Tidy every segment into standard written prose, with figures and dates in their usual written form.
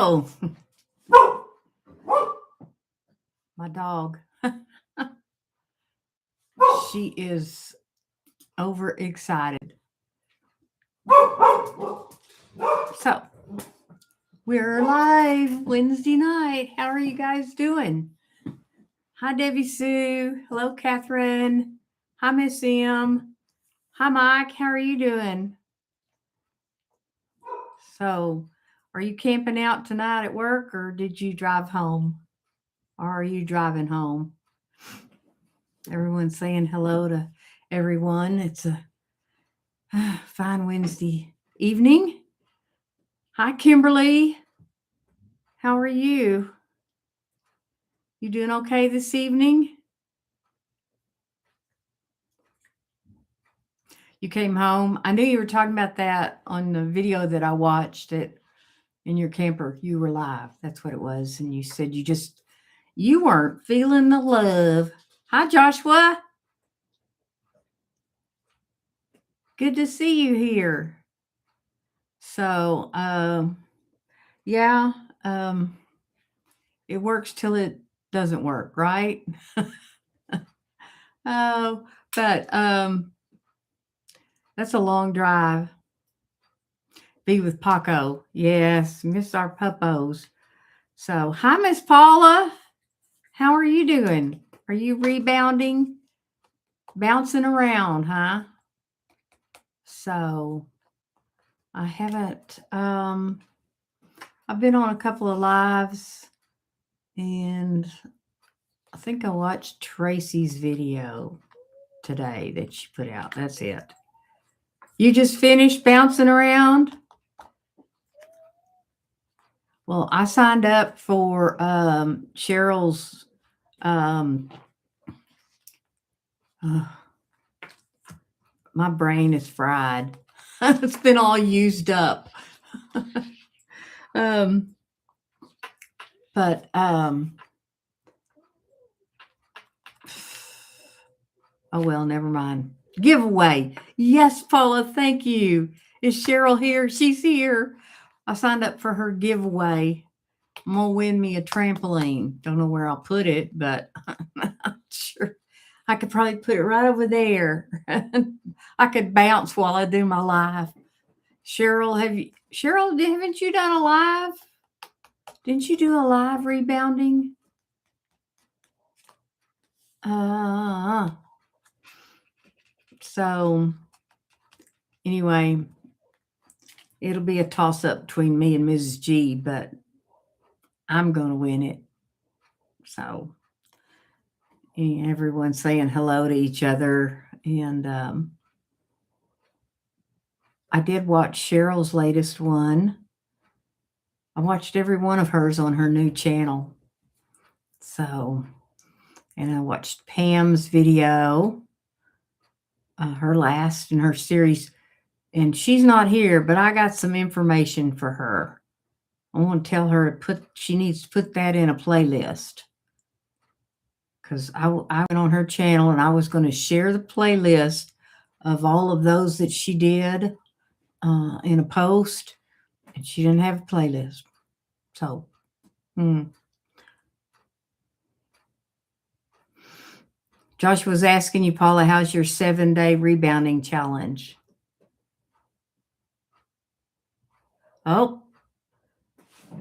Oh, my dog. She is overexcited. So, we're live Wednesday night. How are you guys doing? Hi, Debbie Sue. Hello, Catherine. Hi, Miss M. Hi, Mike. How are you doing? So, are you camping out tonight at work, or did you drive home? Or are you driving home? Everyone's saying hello to everyone. It's a fine Wednesday evening. Hi, Kimberly. How are you? You doing okay this evening? You came home. I knew you were talking about that on the video that I watched it in your camper. You were live. That's what it was. And you said you weren't feeling the love. Hi, Joshua. Good to see you here. So, yeah, it works till it doesn't work, right? Oh, but that's a long drive. Be with Paco. Yes, miss our puppos. So, hi, Miss Paula. How are you doing? Are you rebounding? Bouncing around, huh? So, I haven't, I've been on a couple of lives, and I think I watched Tracy's video today that she put out. That's it. You just finished bouncing around? Well, I signed up for Cheryl's my brain is fried. It's been all used up. But oh well, never mind. Giveaway. Yes, Paula, thank you. Is Cheryl here? She's here. I signed up for her giveaway. I'm gonna win me a trampoline. Don't know where I'll put it, but I'm sure I could probably put it right over there. I could bounce while I do my live. Cheryl, haven't you done a live? Didn't you do a live rebounding? So anyway, it'll be a toss-up between me and Mrs. G, but I'm gonna win it. So everyone's saying hello to each other, and I did watch Cheryl's latest one. I watched every one of hers on her new channel. So, and I watched Pam's video, her last in her series, and she's not here, but I got some information for her. I want to tell her she needs to put that in a playlist, because I went on her channel and I was going to share the playlist of all of those that she did in a post, and she didn't have a playlist. So, Josh was asking you, Paula, how's your 7-day rebounding challenge? Oh,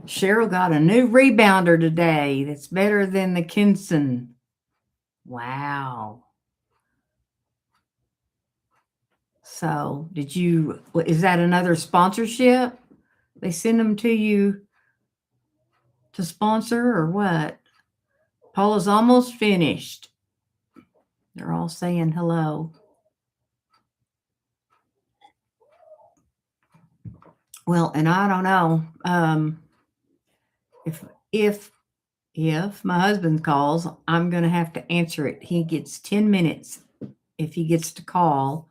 Cheryl got a new rebounder today that's better than the Kinson. Wow. So is that another sponsorship? They send them to you to sponsor or what? Paula's almost finished. They're all saying hello. Well, and I don't know if my husband calls, I'm going to have to answer it. He gets 10 minutes if he gets to call,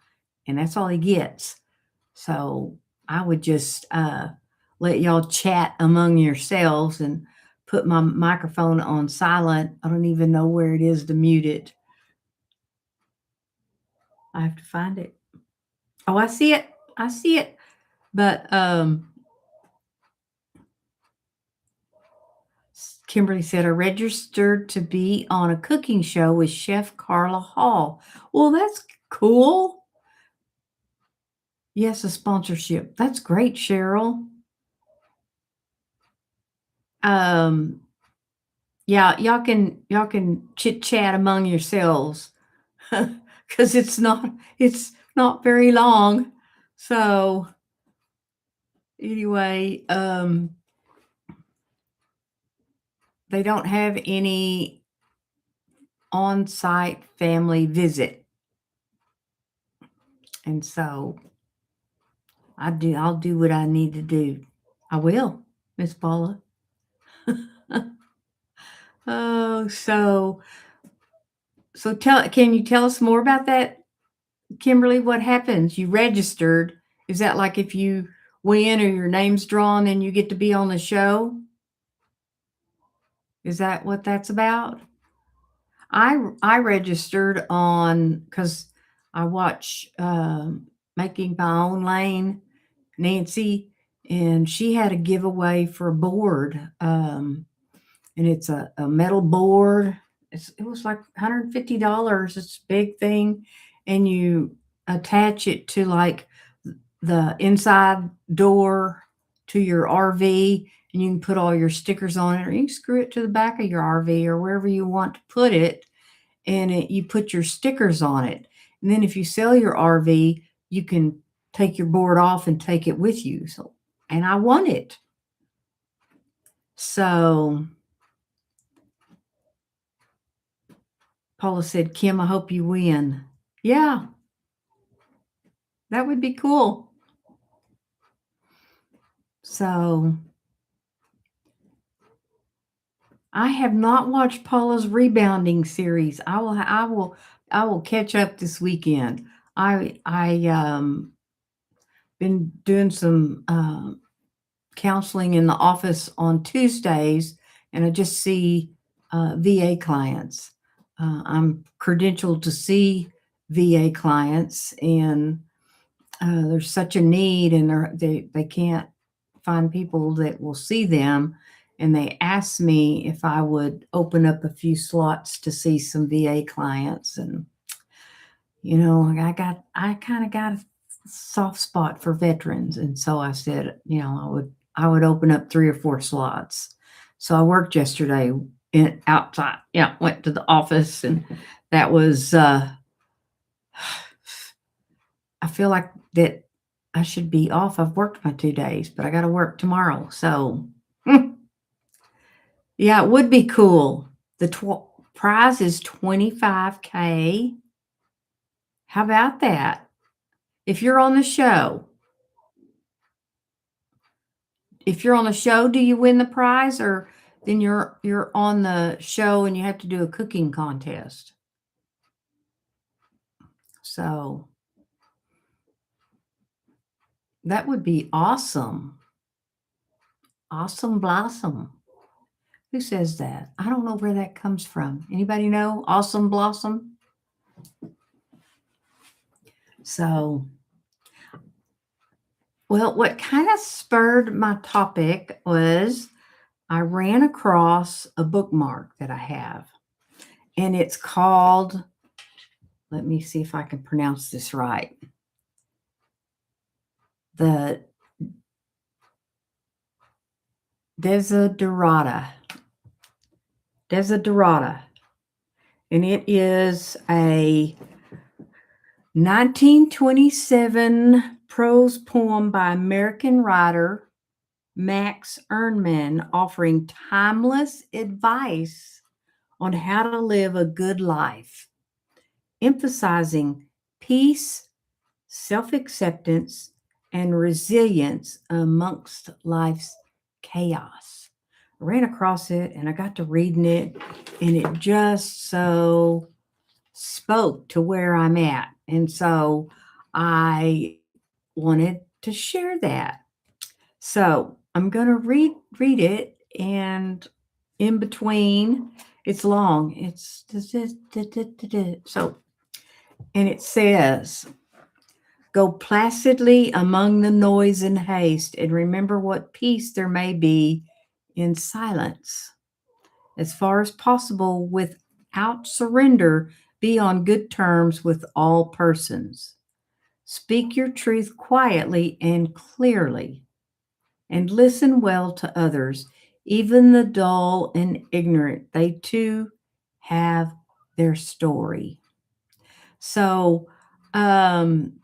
and that's all he gets. So I would just let y'all chat among yourselves and put my microphone on silent. I don't even know where it is to mute it. I have to find it. Oh, I see it. But Kimberly said, I registered to be on a cooking show with Chef Carla Hall. Well, that's cool. Yes, a sponsorship. That's great, Cheryl. Um, yeah, y'all can chit chat among yourselves because it's not very long. So anyway, they don't have any on-site family visit. And so I'll do what I need to do. I will, Miss Paula. Oh, so can you tell us more about that, Kimberly? What happens? You registered. Is that like if you win or your name's drawn and you get to be on the show? Is that what that's about? I registered on because I watch Making My Own Lane, Nancy, and she had a giveaway for a board, and it's a metal board. It was like $150. It's a big thing, and you attach it to like the inside door to your RV, and you can put all your stickers on it, or you can screw it to the back of your RV or wherever you want to put it, and you put your stickers on it. And then if you sell your RV, you can take your board off and take it with you. So, and I won it. So Paula said, Kim, I hope you win. Yeah, that would be cool. So I have not watched Paula's rebounding series. I will catch up this weekend. I been doing some counseling in the office on Tuesdays, and I just see VA clients. I'm credentialed to see VA clients, and there's such a need, and they can't find people that will see them. And they asked me if I would open up a few slots to see some VA clients. And I kind of got a soft spot for veterans, and so I said, I would open up 3 or 4 slots. So I worked yesterday outside. Yeah, went to the office, and that was. I feel like that I should be off. I've worked my 2 days, but I got to work tomorrow. So, yeah, it would be cool. The prize is $25K. How about that? If you're on the show, do you win the prize, or then you're on the show and you have to do a cooking contest? So that would be awesome. Awesome blossom. Who says that? I don't know where that comes from. Anybody know? Awesome blossom. So, well, what kind of spurred my topic was I ran across a bookmark that I have, and it's called, let me see if I can pronounce this right. The Desiderata. And it is a 1927 prose poem by American writer Max Ehrman, offering timeless advice on how to live a good life, emphasizing peace, self-acceptance, and resilience amongst life's chaos. I ran across it and I got to reading it, and it just so spoke to where I'm at. And so I wanted to share that. So I'm going to read it, and in between, it's long. It's so, and it says, go placidly among the noise and haste, and remember what peace there may be in silence. as far as possible without surrender. Be on good terms with all persons. Speak your truth quietly and clearly, and listen well to others, even the dull and ignorant. They too have their story. So, um,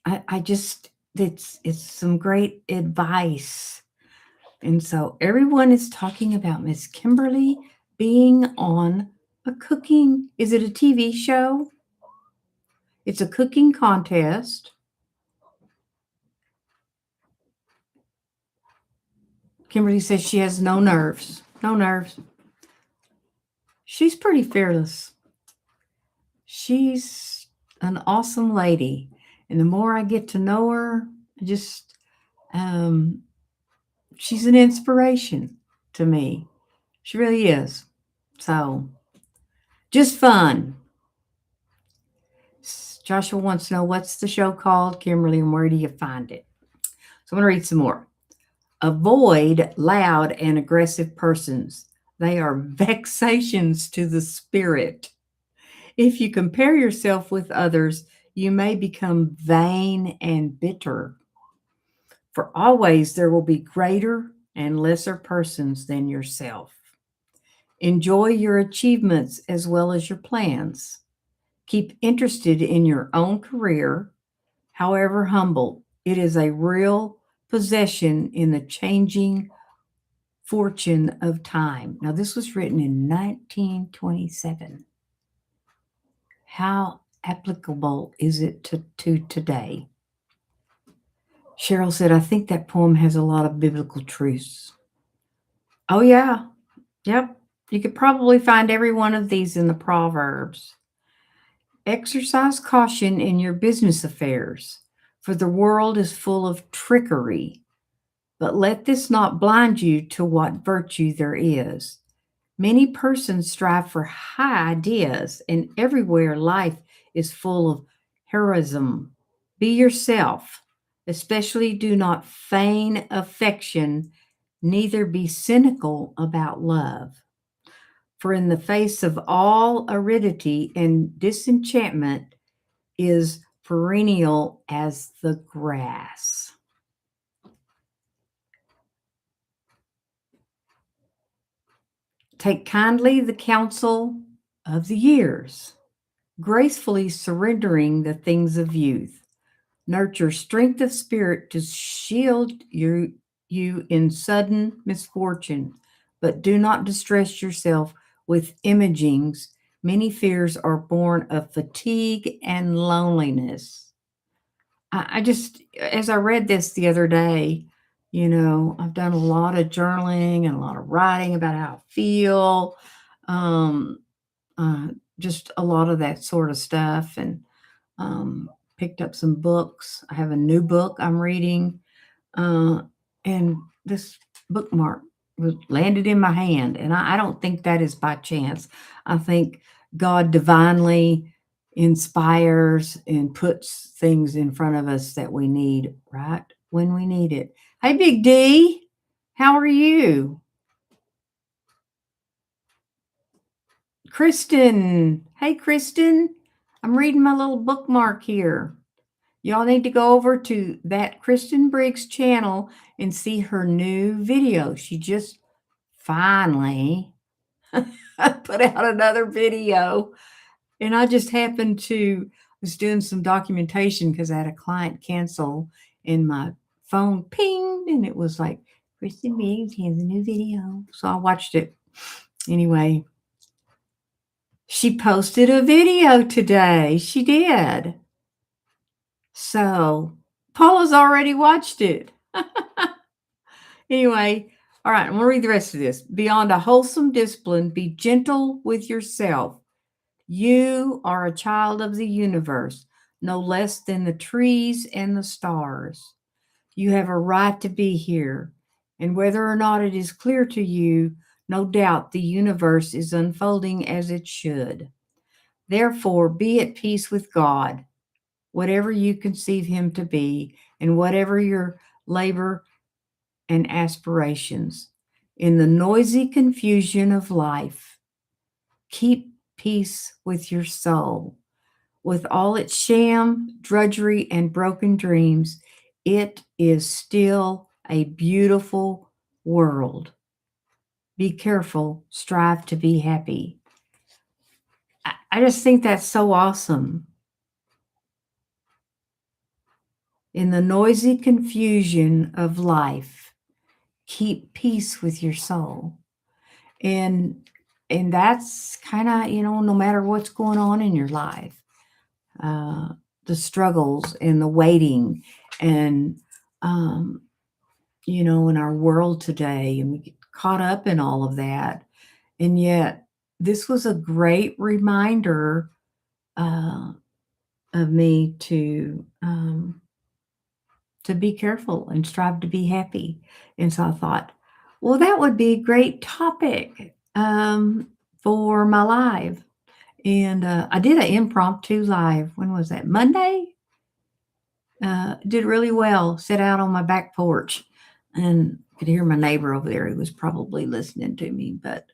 I just it's some great advice. And so everyone is talking about Miss Kimberly being on a cooking, is it a TV show? It's a cooking contest. Kimberly says she has no nerves. No nerves. She's pretty fearless. She's an awesome lady. And the more I get to know her, I just um she's an inspiration to me. She really is. So, just fun. Joshua wants to know what's the show called, Kimberly, and where do you find it? So I'm going to read some more. Avoid loud and aggressive persons. They are vexations to the spirit. If you compare yourself with others, you may become vain and bitter. For always there will be greater and lesser persons than yourself. Enjoy your achievements as well as your plans. Keep interested in your own career, however humble. It is a real possession in the changing fortune of time. Now, this was written in 1927. How applicable is it to today? Cheryl said, I think that poem has a lot of biblical truths. Oh, yeah. Yep. You could probably find every one of these in the Proverbs. Exercise caution in your business affairs, for the world is full of trickery. But let this not blind you to what virtue there is. Many persons strive for high ideas, and everywhere life is full of heroism. Be yourself, especially do not feign affection, neither be cynical about love. For in the face of all aridity and disenchantment is perennial as the grass. Take kindly the counsel of the years, gracefully surrendering the things of youth. Nurture strength of spirit to shield you in sudden misfortune, but do not distress yourself with imagings. Many fears are born of fatigue and loneliness. I just, as I read this the other day, I've done a lot of journaling and a lot of writing about how I feel, um, uh, just a lot of that sort of stuff, and picked up some books. I have a new book I'm reading, uh, and this bookmark was landed in my hand, and I don't think that is by chance. I think God divinely inspires and puts things in front of us that we need right when we need it. Hey, Big D, how are you? Kristen, hey, Kristen, I'm reading my little bookmark here. Y'all need to go over to that Kristen Briggs channel and see her new video. She just finally put out another video. And I just happened to was doing some documentation because I had a client cancel and my phone pinged and it was like, Kristen Briggs has a new video. So I watched it. Anyway, she posted a video today. She did. So Paula's already watched it. Anyway, all right, I'm going to read the rest of this. Beyond a wholesome discipline, be gentle with yourself. You are a child of the universe, no less than the trees and the stars. You have a right to be here. And whether or not it is clear to you, no doubt the universe is unfolding as it should. Therefore, be at peace with God, whatever you conceive him to be, and whatever your labor and aspirations. In the noisy confusion of life, keep peace with your soul. With all its sham, drudgery, and broken dreams, it is still a beautiful world. Be careful, strive to be happy. I just think that's so awesome. In the noisy confusion of life, keep peace with your soul. And that's kind of, no matter what's going on in your life, uh, the struggles and the waiting and, in our world today, and we get caught up in all of that. And yet, this was a great reminder uh, of me to be careful and strive to be happy. And so I thought, well, that would be a great topic for my live. And I did an impromptu live. When was that? Monday? Did really well. Sat out on my back porch and could hear my neighbor over there who was probably listening to me. But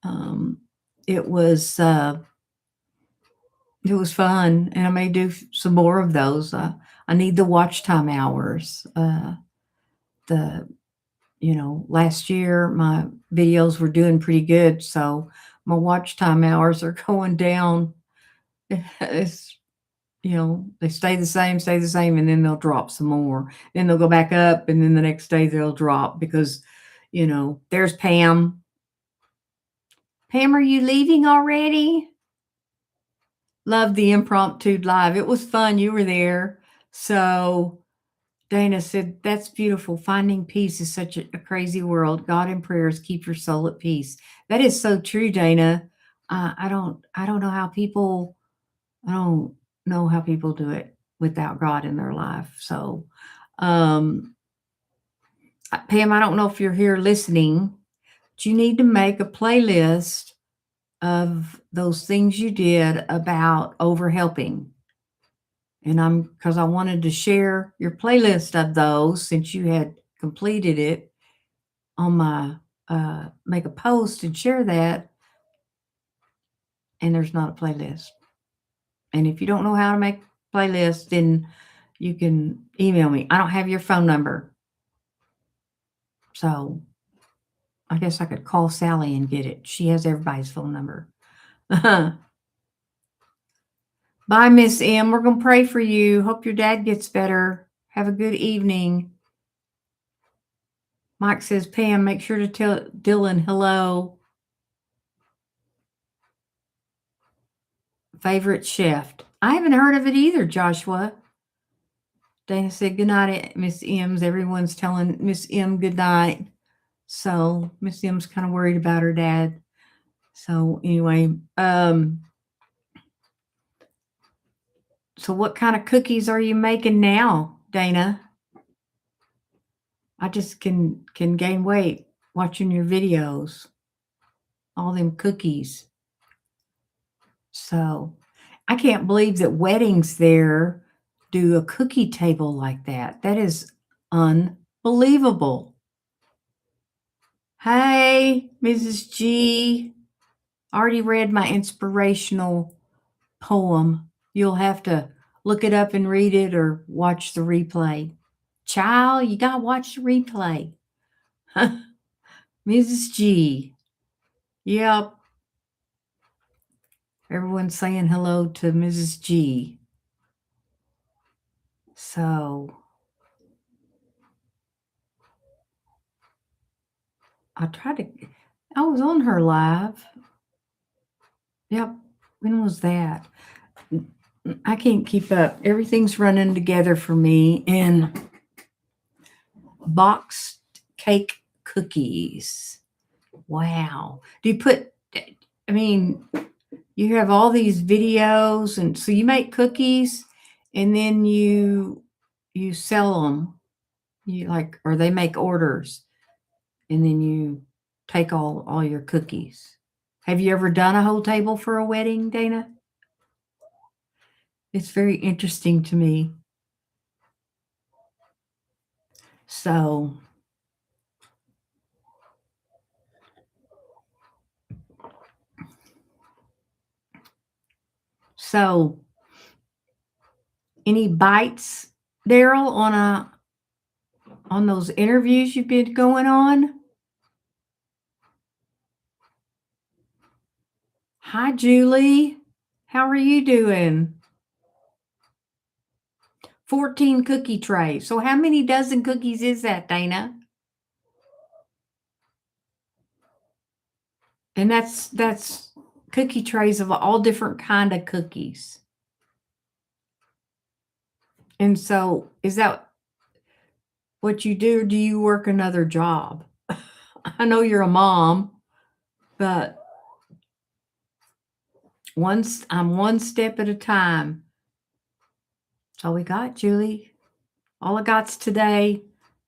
um, it was uh, it was fun, and I may do some more of those. I need the watch time hours. The last year my videos were doing pretty good, so my watch time hours are going down. It's they stay the same, and then they'll drop some more. Then they'll go back up, and then the next day they'll drop because, there's Pam. Pam, are you leaving already? Love the impromptu live. It was fun. You were there. So Dana said, that's beautiful. Finding peace is such a crazy world. God in prayers, keep your soul at peace. That is so true, Dana. I don't know how people, I don't know how people do it without God in their life. So, um, Pam, I don't know if you're here listening, but you need to make a playlist of those things you did about over helping. And because I wanted to share your playlist of those since you had completed it on my, make a post and share that. And there's not a playlist. And if you don't know how to make a playlist, then you can email me. I don't have your phone number. So I guess I could call Sally and get it. She has everybody's phone number. Bye, Miss M. We're going to pray for you. Hope your dad gets better. Have a good evening. Mike says, Pam, make sure to tell Dylan hello. Favorite chef. I haven't heard of it either, Joshua. Dana said, good night, Miss M's. Everyone's telling Miss M good night. So Miss M's kind of worried about her dad. So anyway, so what kind of cookies are you making now, Dana? I just can gain weight watching your videos. All them cookies. So I can't believe that weddings there do a cookie table like that. That is unbelievable. Hey, Mrs. G. Already read my inspirational poem. You'll have to look it up and read it or watch the replay. Child, you got to watch the replay. Mrs. G. Yep. Everyone's saying hello to Mrs. G. So I was on her live. Yep. When was that? I can't keep up. Everything's running together for me. And boxed cake cookies. Wow. Do you you have all these videos, and so you make cookies and then you sell them. Or they make orders and then you take all your cookies. Have you ever done a whole table for a wedding, Dana? It's very interesting to me. So So, any bites, Daryl, on those interviews you've been going on? Hi, Julie. How are you doing? 14 cookie trays. So how many dozen cookies is that, Dana? And that's cookie trays of all different kind of cookies. And so is that what you do? Or do you work another job? I know you're a mom, but I'm one step at a time. That's all we got, Julie. All I got's today.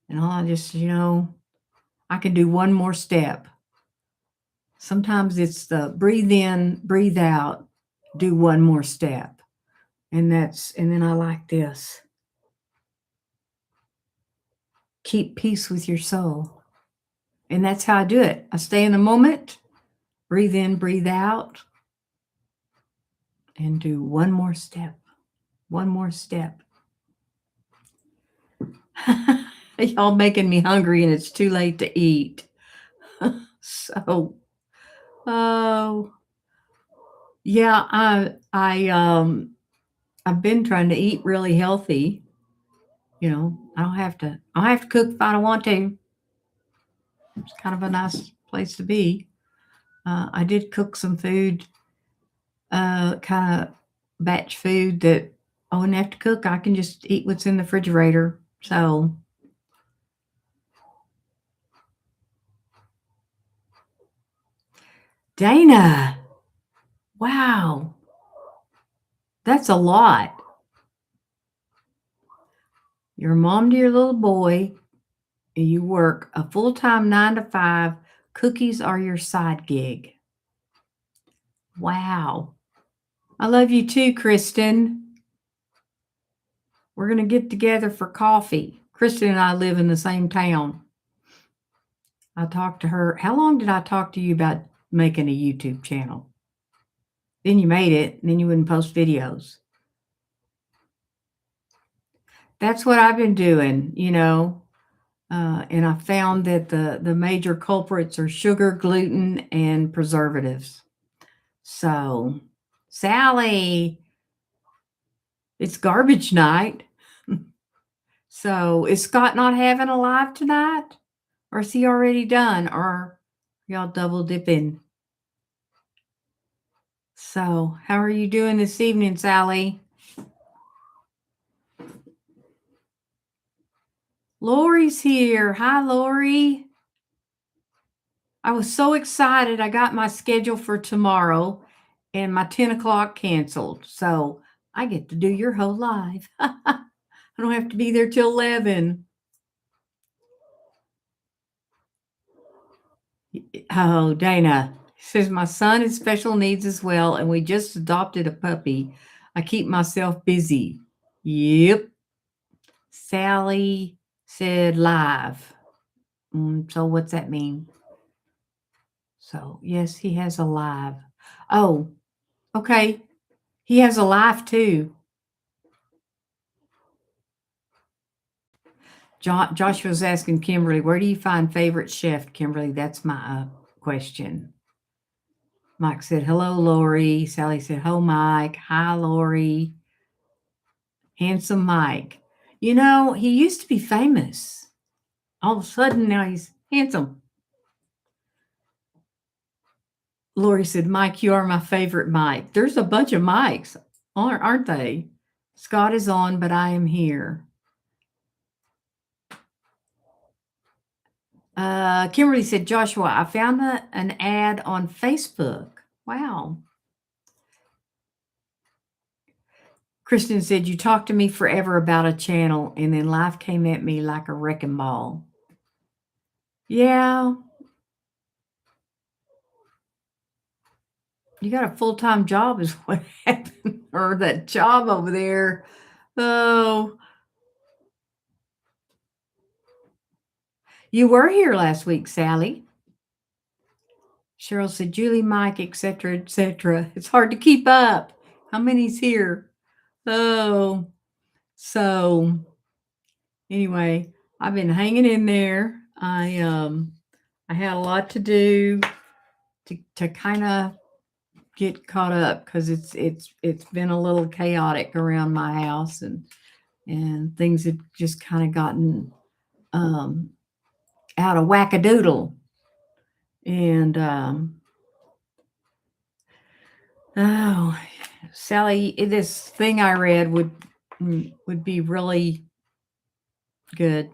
And all I just, I can do one more step. Sometimes it's the breathe in, breathe out, do one more step. And then I like this. Keep peace with your soul. And that's how I do it. I stay in the moment, breathe in, breathe out, and do one more step. One more step. Y'all making me hungry and it's too late to eat. So, oh, yeah, I've been trying to eat really healthy. I don't have to cook if I don't want to. It's kind of a nice place to be. I did cook some food, kind of batch food that I wouldn't have to cook. I can just eat what's in the refrigerator. So, Dana, wow, that's a lot. You're a mom to your little boy, and you work a full-time 9 to 5. Cookies are your side gig. Wow. I love you too, Kristen. We're going to get together for coffee. Kristen and I live in the same town. I talked to her. How long did I talk to you about making a YouTube channel? Then you made it, and then you wouldn't post videos. That's what I've been doing, and I found that the major culprits are sugar, gluten, and preservatives. So, Sally, it's garbage night. So, is Scott not having a live tonight? Or is he already done? Or y'all double dipping? So, how are you doing this evening, Sally? Lori's here. Hi, Lori. I was so excited. I got my schedule for tomorrow and my 10 o'clock canceled. So I get to do your whole live. I don't have to be there till 11. Oh, Dana says my son has special needs as well, and we just adopted a puppy. I keep myself busy. Yep. Sally said live. So what's that mean? So yes, he has a live. Oh, okay. He has a live too. Joshua's asking Kimberly, where do you find favorite chef? Kimberly, that's my question. Mike said, hello, Lori. Sally said, hello, Mike. Hi, Lori. Handsome Mike. He used to be famous. All of a sudden, now he's handsome. Lori said, Mike, you are my favorite Mike. There's a bunch of Mikes, aren't they? Scott is on, but I am here. Kimberly said, Joshua, I found an ad on Facebook. Wow. Kristen said, you talked to me forever about a channel, and then life came at me like a wrecking ball. Yeah. You got a full-time job is what happened, or that job over there. Oh, you were here last week, Sally. Cheryl said, Julie, Mike, etc., etc. It's hard to keep up. How many's here? Oh, so anyway, I've been hanging in there. I had a lot to do to kind of get caught up because it's been a little chaotic around my house and things have just kind of gotten um, out of wackadoodle. And oh, Sally, this thing I read would be really good.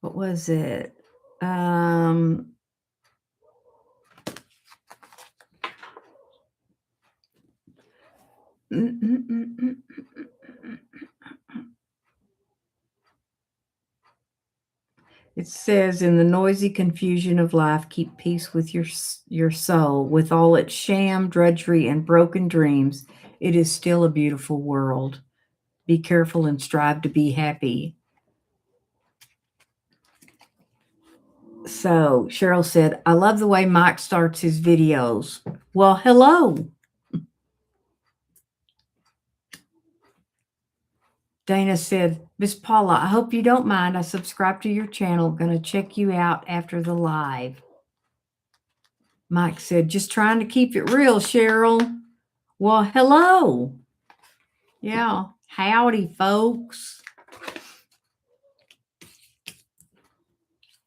What was it? It says, in the noisy confusion of life, keep peace with your soul. With all its sham, drudgery, and broken dreams, it is still a beautiful world. Be careful and strive to be happy. So Cheryl said, I love the way Mike starts his videos. Well, hello. Dana said, Miss Paula, I hope you don't mind. I subscribe to your channel. Going to check you out after the live. Mike said, just trying to keep it real, Cheryl. Well, hello. Yeah. Howdy, folks.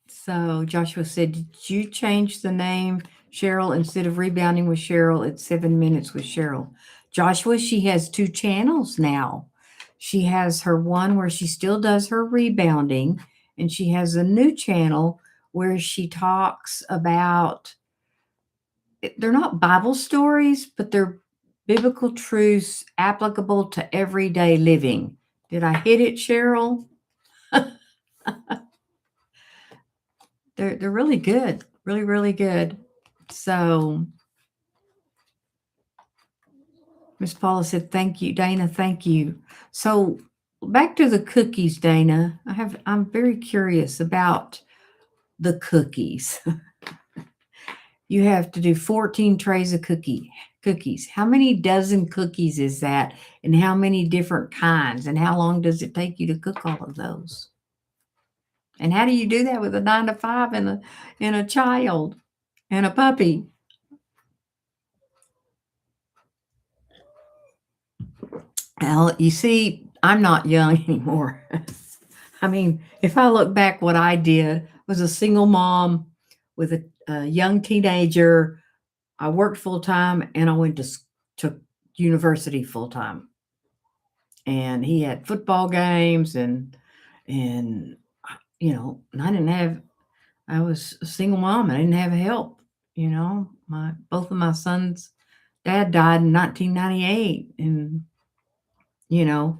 So Joshua said, did you change the name Cheryl instead of rebounding with Cheryl? It's 7 minutes with Cheryl. Joshua, she has 2 channels now. She has her one where she still does her rebounding, and she has a new channel where she talks about, they're not Bible stories, but they're biblical truths applicable to everyday living. Did I hit it, Cheryl? They're really good, really, really good. So Miss Paula said, thank you, Dana, thank you. So back to the cookies, Dana. I'm very curious about the cookies. You have to do 14 trays of cookies. How many dozen cookies is that? And how many different kinds? And how long does it take you to cook all of those? And how do you do that with a 9 to 5 and a child and a puppy? Well, you see, I'm not young anymore. I mean, if I look back, what I did was a single mom with a young teenager. I worked full time and I went to university full time. And he had football games and I was a single mom. I didn't have help. Both of my sons' dad died in 1998, and and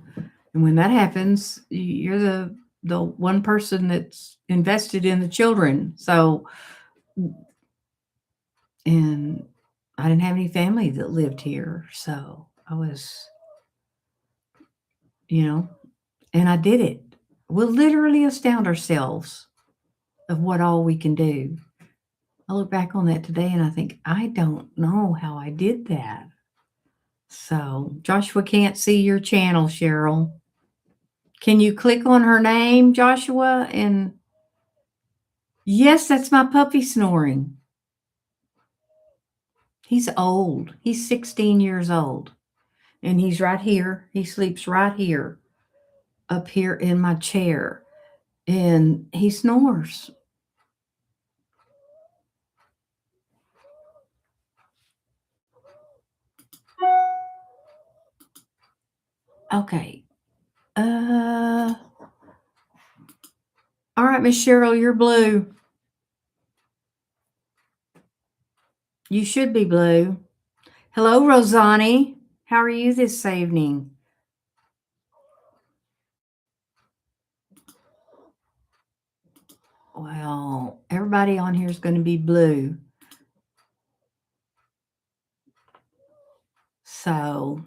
when that happens, you're the one person that's invested in the children. So, and I didn't have any family that lived here, so I was, and I did it. We'll literally astound ourselves of what all we can do. I look back on that today and I think, I don't know how I did that. So Joshua can't see your channel, Cheryl. Can you click on her name, Joshua? And yes, that's my puppy snoring. He's old. He's 16 years old. And he's right here. He sleeps right here, up here in my chair. And he snores. Okay. All right, Miss Cheryl, you're blue. You should be blue. Hello, Rosani. How are you this evening? Well, everybody on here is going to be blue. So,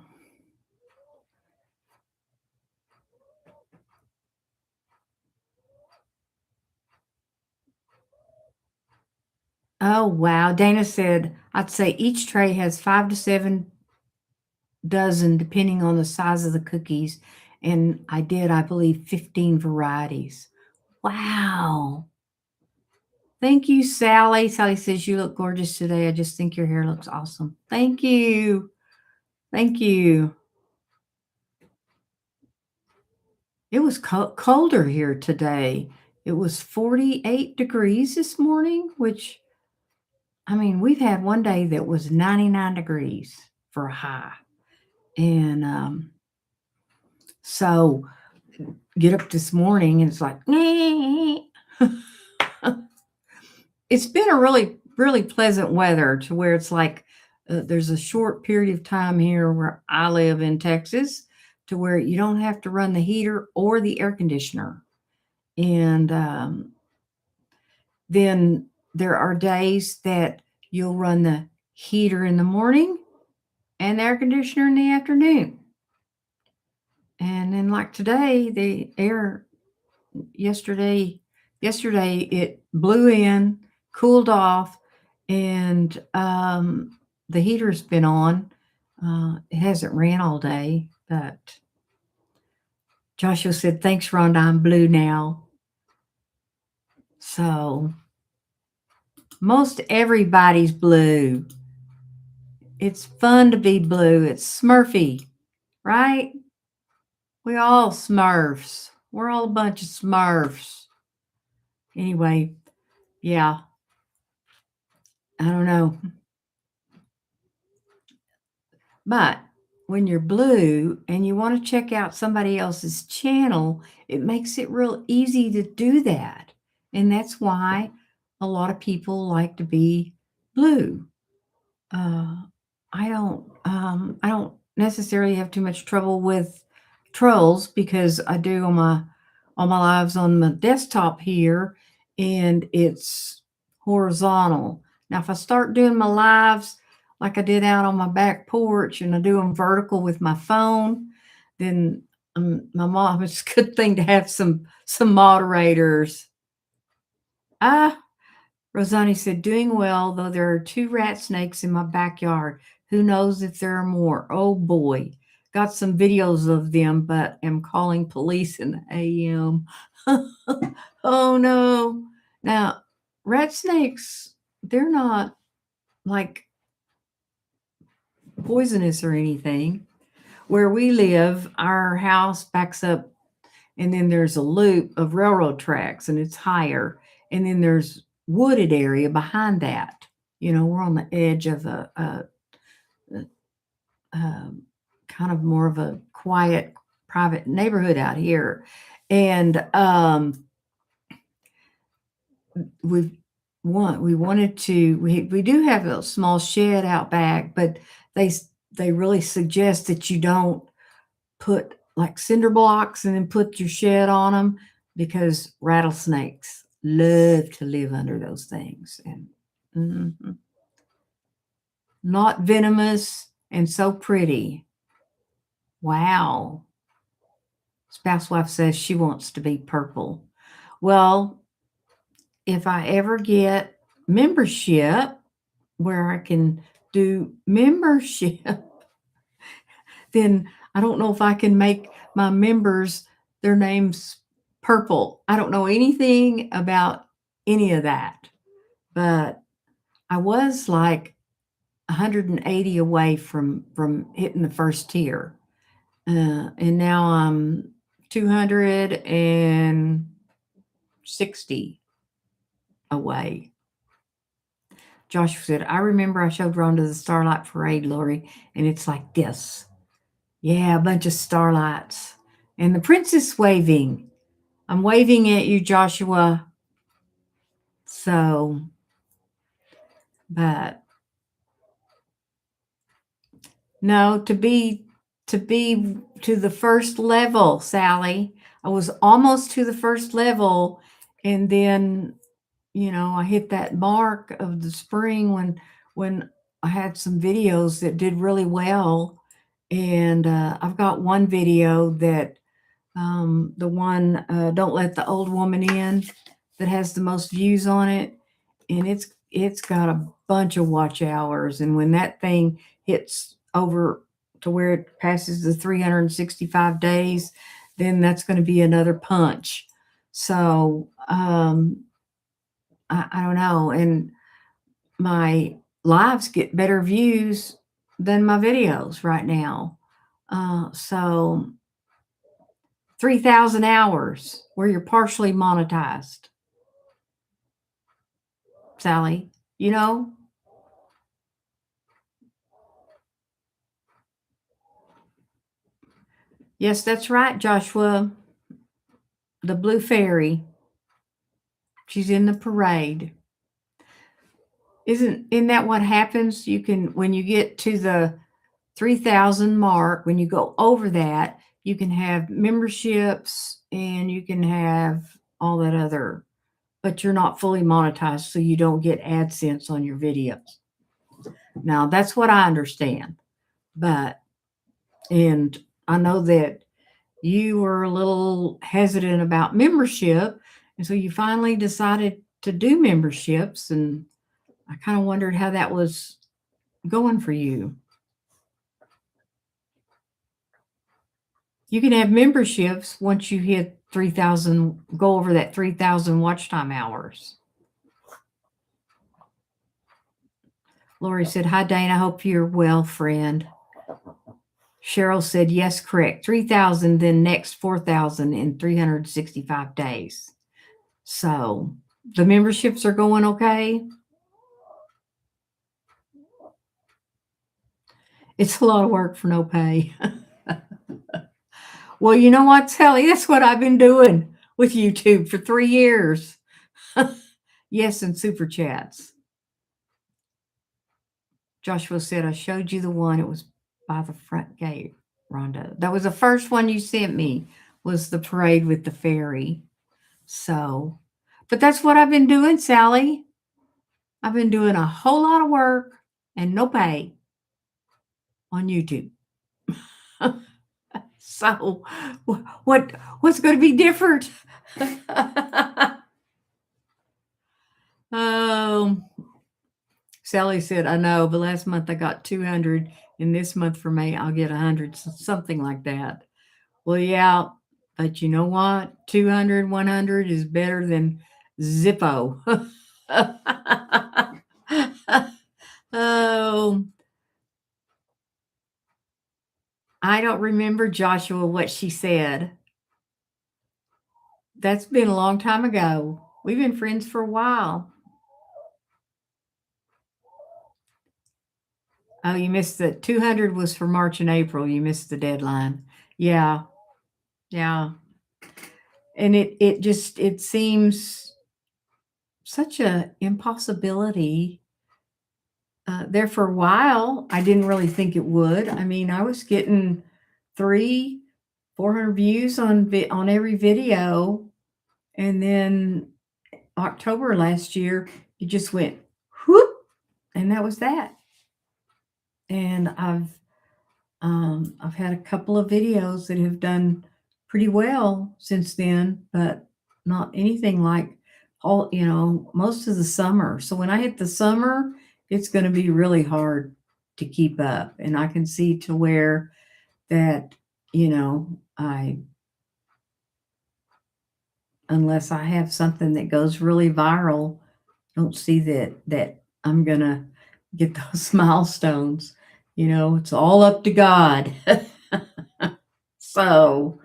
Oh, wow. Dana said, I'd say each tray has 5 to 7 dozen, depending on the size of the cookies. And I did, I believe, 15 varieties. Wow. Thank you, Sally. Sally says, you look gorgeous today. I just think your hair looks awesome. Thank you. Thank you. It was colder here today. It was 48 degrees this morning, which, I mean, we've had one day that was 99 degrees for a high. And so get up this morning and it's like, it's been a really, really pleasant weather to where it's like there's a short period of time here where I live in Texas to where you don't have to run the heater or the air conditioner. And then there are days that you'll run the heater in the morning and the air conditioner in the afternoon. And then like today, the air yesterday it blew in, cooled off, and the heater's been on. It hasn't ran all day, but Joshua said, thanks, Rhonda, I'm blue now. So most everybody's blue. It's fun to be blue. It's Smurfy, right? We all Smurfs. We're all a bunch of Smurfs. Anyway, yeah. I don't know. But when you're blue and you want to check out somebody else's channel, it makes it real easy to do that. And that's why a lot of people like to be blue. I don't necessarily have too much trouble with trolls because I do all my lives on the desktop here, and it's horizontal. Now, if I start doing my lives like I did out on my back porch and I do them vertical with my phone, then my mom, it's a good thing to have some moderators. Ah, Rosani said, doing well, though there are 2 rat snakes in my backyard. Who knows if there are more? Oh boy. Got some videos of them, but am calling police in the AM. Oh no. Now, rat snakes, they're not like poisonous or anything. Where we live, our house backs up, and then there's a loop of railroad tracks, and it's higher. And then there's wooded area behind that. You know, we're on the edge of a kind of more of a quiet, private neighborhood out here, and we wanted to. We do have a small shed out back, but they really suggest that you don't put like cinder blocks and then put your shed on them because rattlesnakes love to live under those things. And not venomous and so pretty. Wow. Spouse wife says she wants to be purple. Well, if I ever get membership where I can do membership, then I don't know if I can make my members their names purple. I don't know anything about any of that, but I was like 180 away from hitting the first tier, and now I'm 260 away. Joshua said, I remember I showed Rhonda the Starlight Parade, Lori, and it's like this. Yeah, a bunch of starlights. And the princess waving. I'm waving at you, Joshua. So, but no, to be to the first level, Sally. I was almost to the first level, and then I hit that mark of the spring when I had some videos that did really well, and I've got one video that the one Don't Let the Old Woman In, that has the most views on it, and it's got a bunch of watch hours, and when that thing hits over to where it passes the 365 days, then that's going to be another punch. So I don't know, and my lives get better views than my videos right now. So 3,000 hours where you're partially monetized, Sally, you know? Yes, that's right, Joshua. The Blue Fairy. She's in the parade. Isn't that what happens? You can, when you get to the 3,000 mark, when you go over that, you can have memberships and you can have all that other, but you're not fully monetized, so you don't get AdSense on your videos. Now, that's what I understand. And I know that you were a little hesitant about membership, and so you finally decided to do memberships, and I kind of wondered how that was going for you. You can have memberships once you hit 3,000, go over that 3,000 watch time hours. Lori said, "Hi, Dana. I hope you're well, friend." Cheryl said, "Yes, correct. 3,000, then next 4,000 in 365 days." So the memberships are going okay. It's a lot of work for no pay. Well, you know what, Sally? That's what I've been doing with YouTube for 3 years. Yes, and super chats. Joshua said, "I showed you the one. It was by the front gate, Rhonda. That was the first one you sent me, was the parade with the fairy." So, but that's what I've been doing, Sally. I've been doing a whole lot of work and no pay on YouTube. So, what's going to be different? Sally said, "I know, but last month I got 200, and this month for May I'll get 100, something like that." Well, yeah, but you know what? 200, 100 is better than Zippo. Oh, I don't remember, Joshua, what she said. That's been a long time ago. We've been friends for a while. Oh, you missed the 200 was for March and April. You missed the deadline. Yeah. Yeah. And it seems such a impossibility. There for a while, I didn't really think it would. I mean, I was getting 400 views on every video, and then October last year, it just went whoop, and that was that. And I've had a couple of videos that have done pretty well since then, but not anything like most of the summer. So when I hit the summer, it's going to be really hard to keep up. And I can see to where that, I, unless I have something that goes really viral, don't see that I'm going to get those milestones. It's all up to God. So,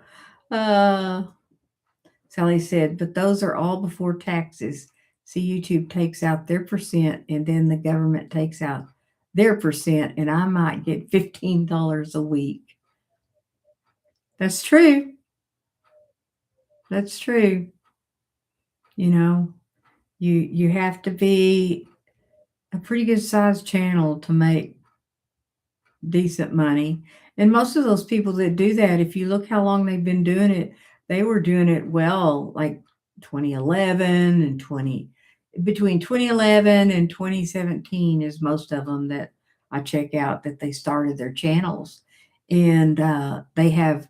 Sally said, "But those are all before taxes. See, YouTube takes out their percent, and then the government takes out their percent, and I might get $15 a week." That's true. That's true. You have to be a pretty good sized channel to make decent money. And most of those people that do that, if you look how long they've been doing it, they were doing it well, like 2011 and between 2011 and 2017 is most of them that I check out that they started their channels. And they have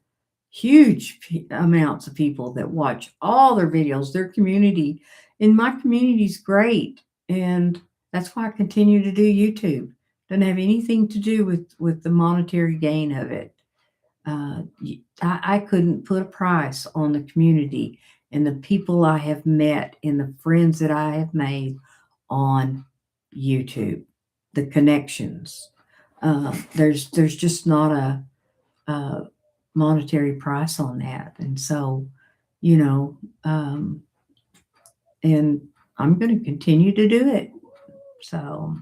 huge amounts of people that watch all their videos, their community. And my community's great. And That's why I continue to do YouTube. Doesn't have anything to do with the monetary gain of it. I couldn't put a price on the community and the people I have met and the friends that I have made on YouTube, the connections. There's just not a monetary price on that, and so you know, and I'm going to continue to do it. So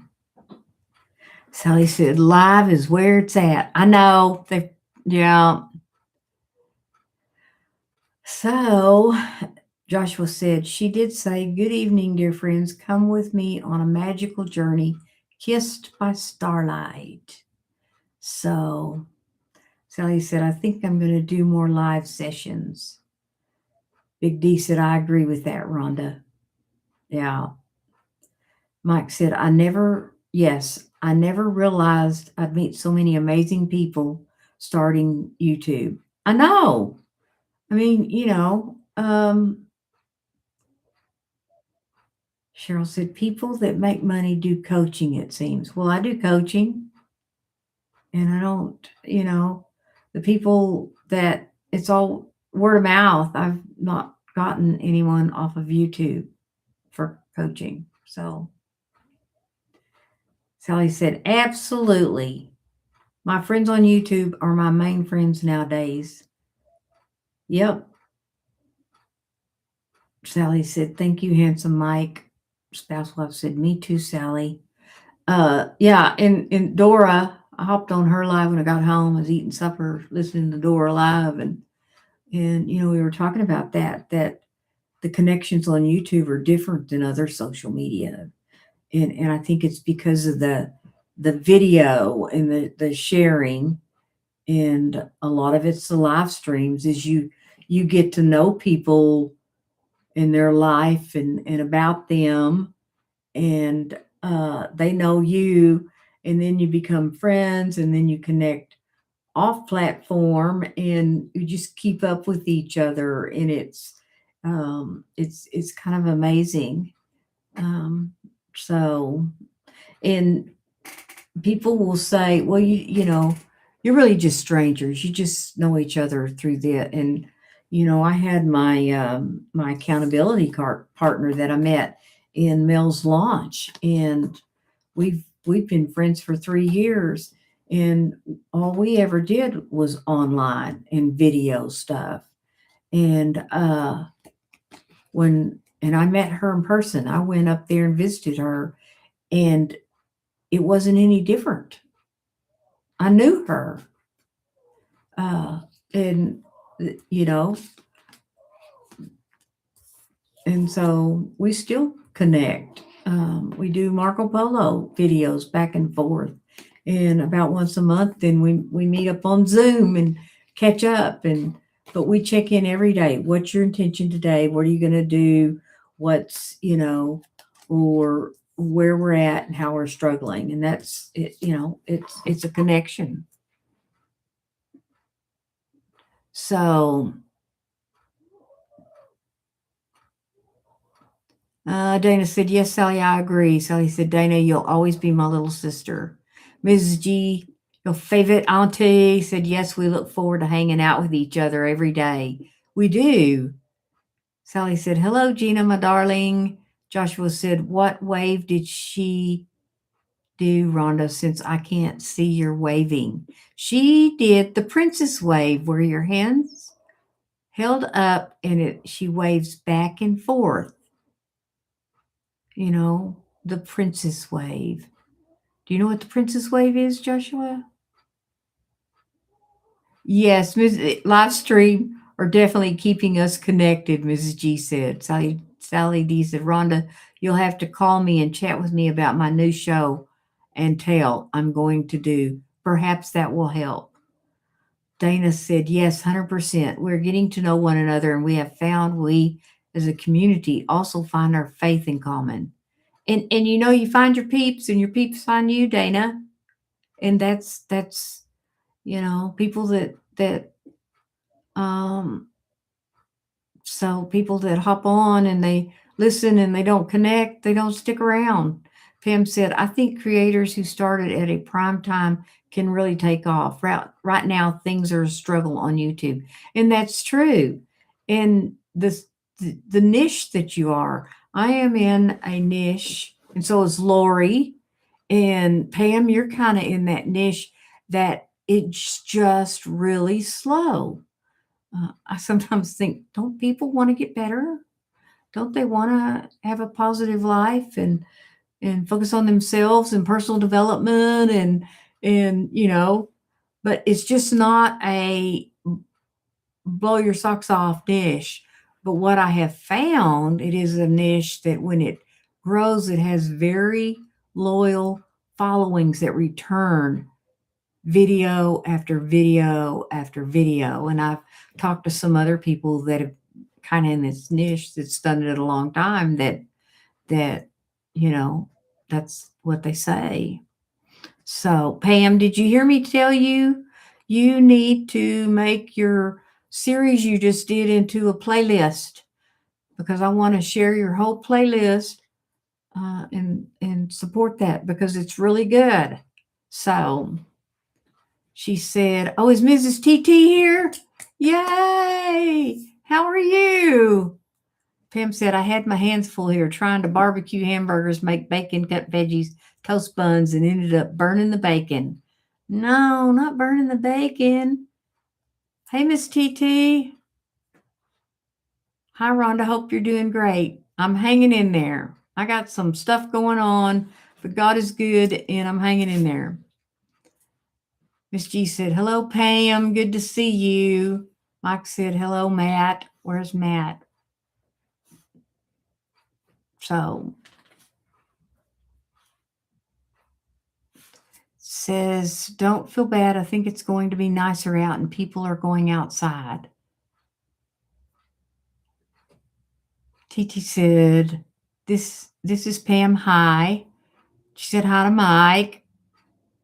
Sally said, "Live is where it's at." I know they, yeah. So Joshua said, she did say, "Good evening, dear friends. Come with me on a magical journey, kissed by starlight." So Sally said, "I think I'm going to do more live sessions." Big D said, "I agree with that, Rhonda." Yeah. Mike said, yes, I never realized I'd meet so many amazing people starting YouTube. I know. I mean, Cheryl said, people that make money do coaching, it seems. Well, I do coaching, and I don't, the people that it's all word of mouth. I've not gotten anyone off of YouTube for coaching. So Sally said, absolutely. My friends on YouTube are my main friends nowadays. Yep. Sally said, thank you, handsome Mike. Spouse wife said, me too, Sally. Yeah, and Dora, I hopped on her live when I got home. I was eating supper, listening to Dora live, and we were talking about that the connections on YouTube are different than other social media, and I think it's because of the video and the sharing, and a lot of it's the live streams. Is you get to know people in their life and about them, and they know you, and then you become friends, and then you connect off platform, and you just keep up with each other, and it's kind of amazing. um, so and people will say, well, you're really just strangers, you just know each other through that. And I had my accountability partner that I met in Mel's launch, and we've been friends for 3 years, and all we ever did was online and video stuff. And when I met her in person, I went up there and visited her, and it wasn't any different. I knew her. And you know, and so we still connect. We do Marco Polo videos back and forth, and about once a month, then we meet up on Zoom and catch up. And but we check in every day. What's your intention today? What are you going to do? What's or where we're at and how we're struggling, and that's it. It's a connection. So Dana said, yes, Sally, I agree. Sally said, Dana, you'll always be my little sister. Mrs. G, your favorite auntie, said, yes, we look forward to hanging out with each other every day. We do. Sally said, hello, Gina, my darling. Joshua said, what wave did she do, Rhonda, since I can't see your waving? She did the princess wave where your hands held up and she waves back and forth. The princess wave. Do you know what the princess wave is, Joshua? Yes, live stream are definitely keeping us connected, Mrs. G said. Sally D said, Rhonda, you'll have to call me and chat with me about my new show and tell I'm going to do. Perhaps that will help. Dana said, yes, 100%. We're getting to know one another, and we have found we as a community also find our faith in common. And you find your peeps, and your peeps find you, Dana. And that's people that um so people that hop on and they listen and they don't connect, they don't stick around. Pam said, I think creators who started at a prime time can really take off. Right now, things are a struggle on YouTube. And that's true. And the niche that you are, I am in a niche, and so is Lori. And Pam, you're kind of in that niche that it's just really slow. I sometimes think, don't people want to get better? Don't they want to have a positive life and focus on themselves and personal development and but it's just not a blow your socks off niche. But what I have found, it is a niche that when it grows, it has very loyal followings that return video after video after video. And I've talked to some other people that have kind of in this niche that's done it a long time that you know that's what they say. So Pam, did you hear me tell you you need to make your series you just did into a playlist? Because I want to share your whole playlist and support that because it's really good. So she said, oh, is Mrs. TT here? Yay! How are you? Pam said, I had my hands full here trying to barbecue hamburgers, make bacon, cut veggies, toast buns, and ended up burning the bacon. No, not burning the bacon. Hey, Miss TT. Hi, Rhonda. Hope you're doing great. I'm hanging in there. I got some stuff going on, but God is good, and I'm hanging in there. Miss G said, hello, Pam. Good to see you. Mike said, hello, Matt. Where's Matt? So says, don't feel bad. I think it's going to be nicer out and people are going outside. TT said, this is Pam. Hi. She said hi to Mike.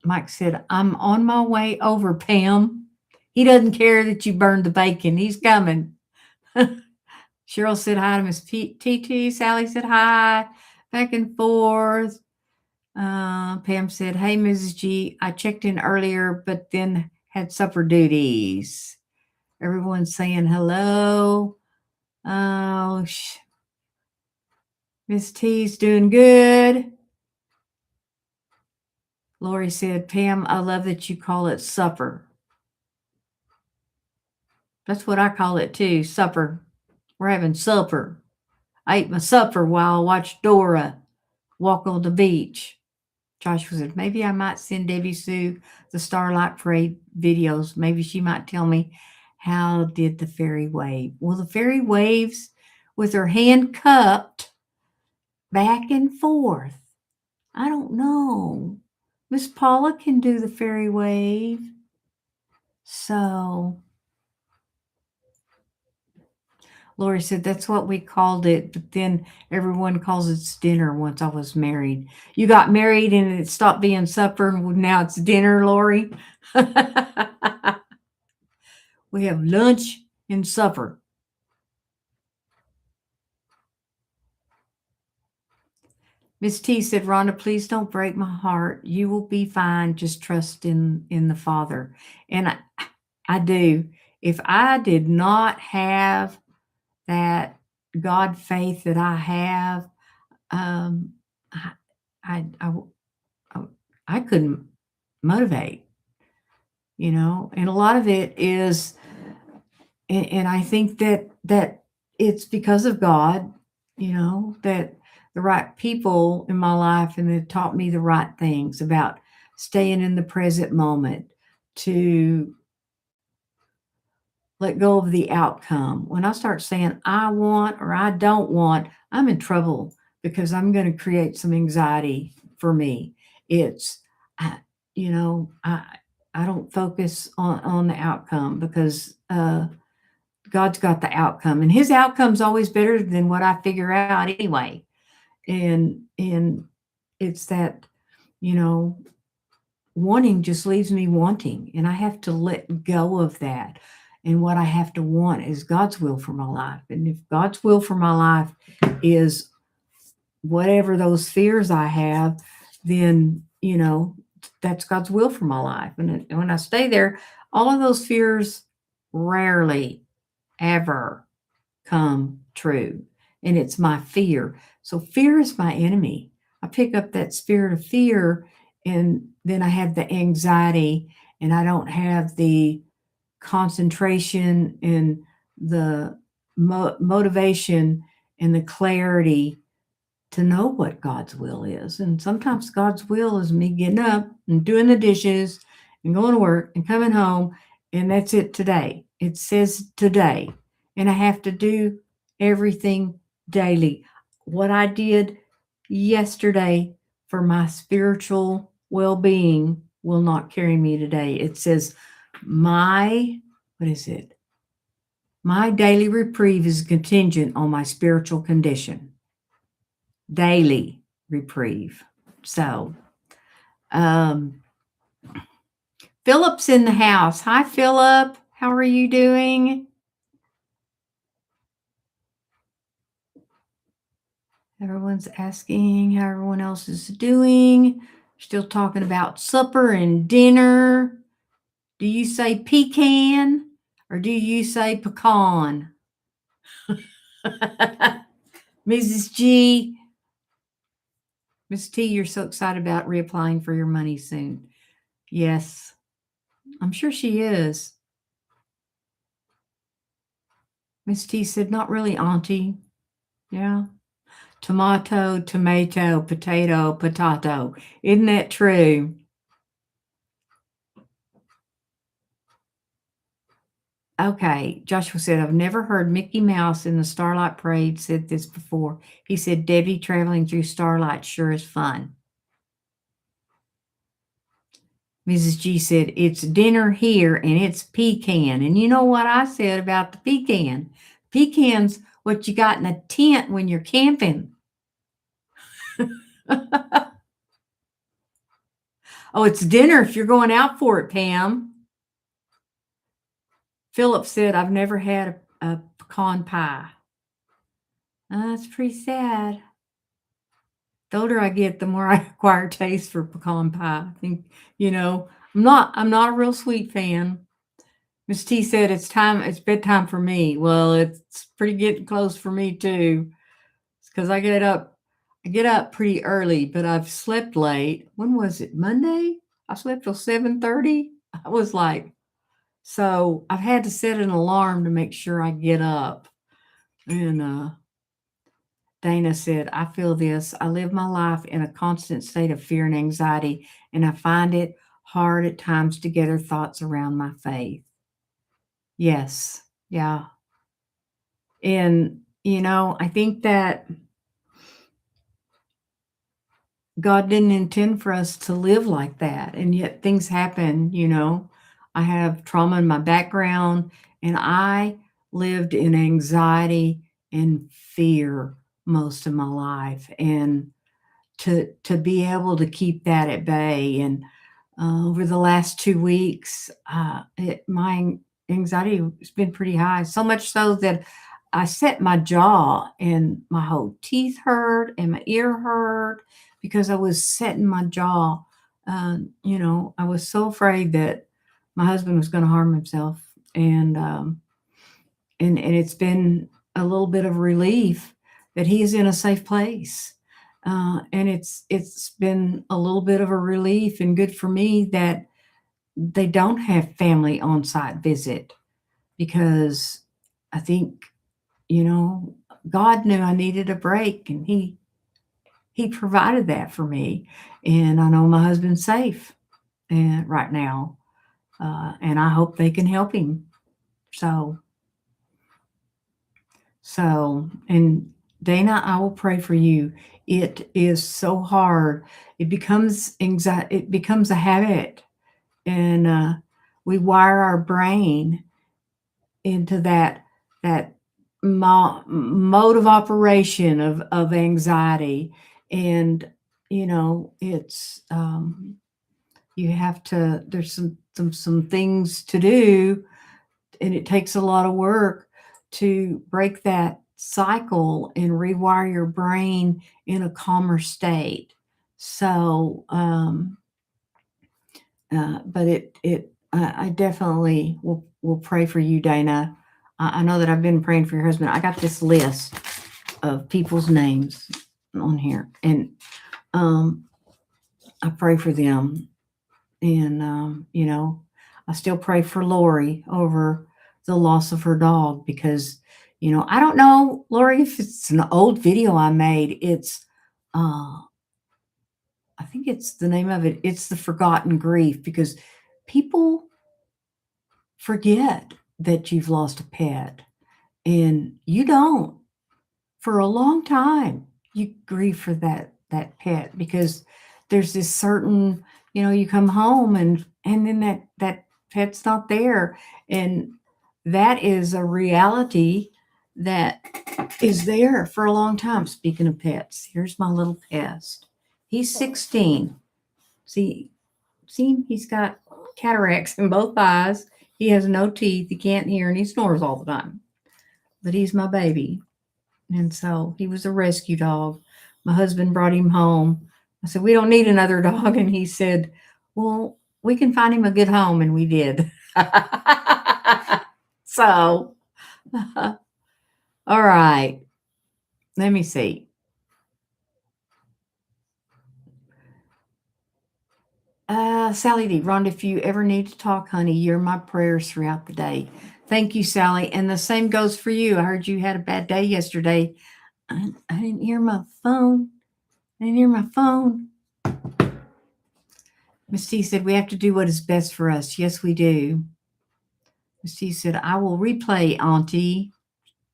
Mike said, I'm on my way over, Pam. He doesn't care that you burned the bacon. He's coming. Cheryl said hi to Miss TT. Sally said hi. Back and forth. Pam said, hey, Mrs. G, I checked in earlier, but then had supper duties. Everyone's saying hello. Oh, Miss T's doing good. Lori said, Pam, I love that you call it supper. That's what I call it too, supper. We're having supper. I ate my supper while I watched Dora walk on the beach. Joshua said, maybe I might send Debbie Sue the Starlight Parade videos. Maybe she might tell me how did the fairy wave. Well, the fairy waves with her hand cupped back and forth. I don't know. Miss Paula can do the fairy wave. So Lori said, that's what we called it, but then everyone calls it dinner once I was married. You got married and it stopped being supper, and now it's dinner, Lori. We have lunch and supper. Miss T said, Rhonda, please don't break my heart. You will be fine. Just trust in the Father. And I do. If I did not have that God faith that I have, I, I, I couldn't motivate, and a lot of it is, and I think that it's because of God, that the right people in my life and that taught me the right things about staying in the present moment, to let go of the outcome. When I start saying I want or I don't want, I'm in trouble because I'm going to create some anxiety for me. It's, I, I don't focus on the outcome because God's got the outcome, and His outcome's always better than what I figure out anyway. And it's that, wanting just leaves me wanting, and I have to let go of that. And what I have to want is God's will for my life. And if God's will for my life is whatever those fears I have, then, that's God's will for my life. And when I stay there, all of those fears rarely ever come true. And it's my fear. So fear is my enemy. I pick up that spirit of fear, and then I have the anxiety, and I don't have the concentration and the motivation and the clarity to know what God's will is. And sometimes God's will is me getting up and doing the dishes and going to work and coming home, and that's it today. It says today. And I have to do everything daily. What I did yesterday for my spiritual well being will not carry me today. It says, what is it? My daily reprieve is contingent on my spiritual condition. Daily reprieve. So, Philip's in the house. Hi, Philip. How are you doing? Everyone's asking how everyone else is doing. Still talking about supper and dinner. Do you say pecan or do you say pecan? Mrs. G. Miss T, you're so excited about reapplying for your money soon. Yes, I'm sure she is. Miss T said, not really, Auntie. Yeah. Tomato, potato, potato. Isn't that true? Okay. Joshua said, I've never heard Mickey Mouse in the Starlight Parade said this before. He said, Debbie, traveling through Starlight sure is fun. Mrs. G said, it's dinner here and it's pecan. And you know what I said about the pecan? Pecan's what you got in a tent when you're camping. Oh, it's dinner if you're going out for it, Pam. Philip said, I've never had a pecan pie. That's pretty sad. The older I get, the more I acquire taste for pecan pie. I think, I'm not a real sweet fan. Miss T said it's bedtime for me. Well, it's pretty getting close for me too. It's because I get up pretty early, but I've slept late. When was it? Monday? I slept till 7:30. I was like, so I've had to set an alarm to make sure I get up. And Dana said, I feel this. I live my life in a constant state of fear and anxiety, and I find it hard at times to gather thoughts around my faith. Yes. Yeah. And, I think that God didn't intend for us to live like that. And yet things happen. I have trauma in my background, and I lived in anxiety and fear most of my life. And to be able to keep that at bay. And over the last 2 weeks, my anxiety has been pretty high, so much so that I set my jaw and my whole teeth hurt and my ear hurt because I was setting my jaw. I was so afraid that my husband was going to harm himself. And it's been a little bit of relief that he is in a safe place. And it's been a little bit of a relief and good for me that they don't have family on-site visit, because I think, God knew I needed a break, and he provided that for me. And I know my husband's safe and right now. And I hope they can help him. And Dana, I will pray for you. It is so hard. It becomes anxiety. It becomes a habit, and we wire our brain into that mode of operation of anxiety. And it's you have to. There's some things to do, and it takes a lot of work to break that cycle and rewire your brain in a calmer state. So, but I definitely will pray for you, Dana. I know that I've been praying for your husband. I got this list of people's names on here, and I pray for them. And I still pray for Lori over the loss of her dog because, I don't know, Lori, if it's an old video I made. It's I think it's the name of it. It's the forgotten grief, because people forget that you've lost a pet, and you don't. For a long time, you grieve for that pet, because there's this certain, you come home and then that pet's not there, and that is a reality that is there for a long time. Speaking of pets, here's my little pest. He's 16. See, he's got cataracts in both eyes. He has no teeth. He can't hear, and he snores all the time. But he's my baby. And so he was a rescue dog. My husband brought him home. I said, "We don't need another dog." And he said, "Well, we can find him a good home." And we did. So, all right. Let me see. Sally D. Rhonda, if you ever need to talk, honey, you're my prayers throughout the day. Thank you, Sally. And the same goes for you. I heard you had a bad day yesterday. I didn't hear my phone. Miss T said, we have to do what is best for us. Yes, we do. Miss T said, I will replay, Auntie.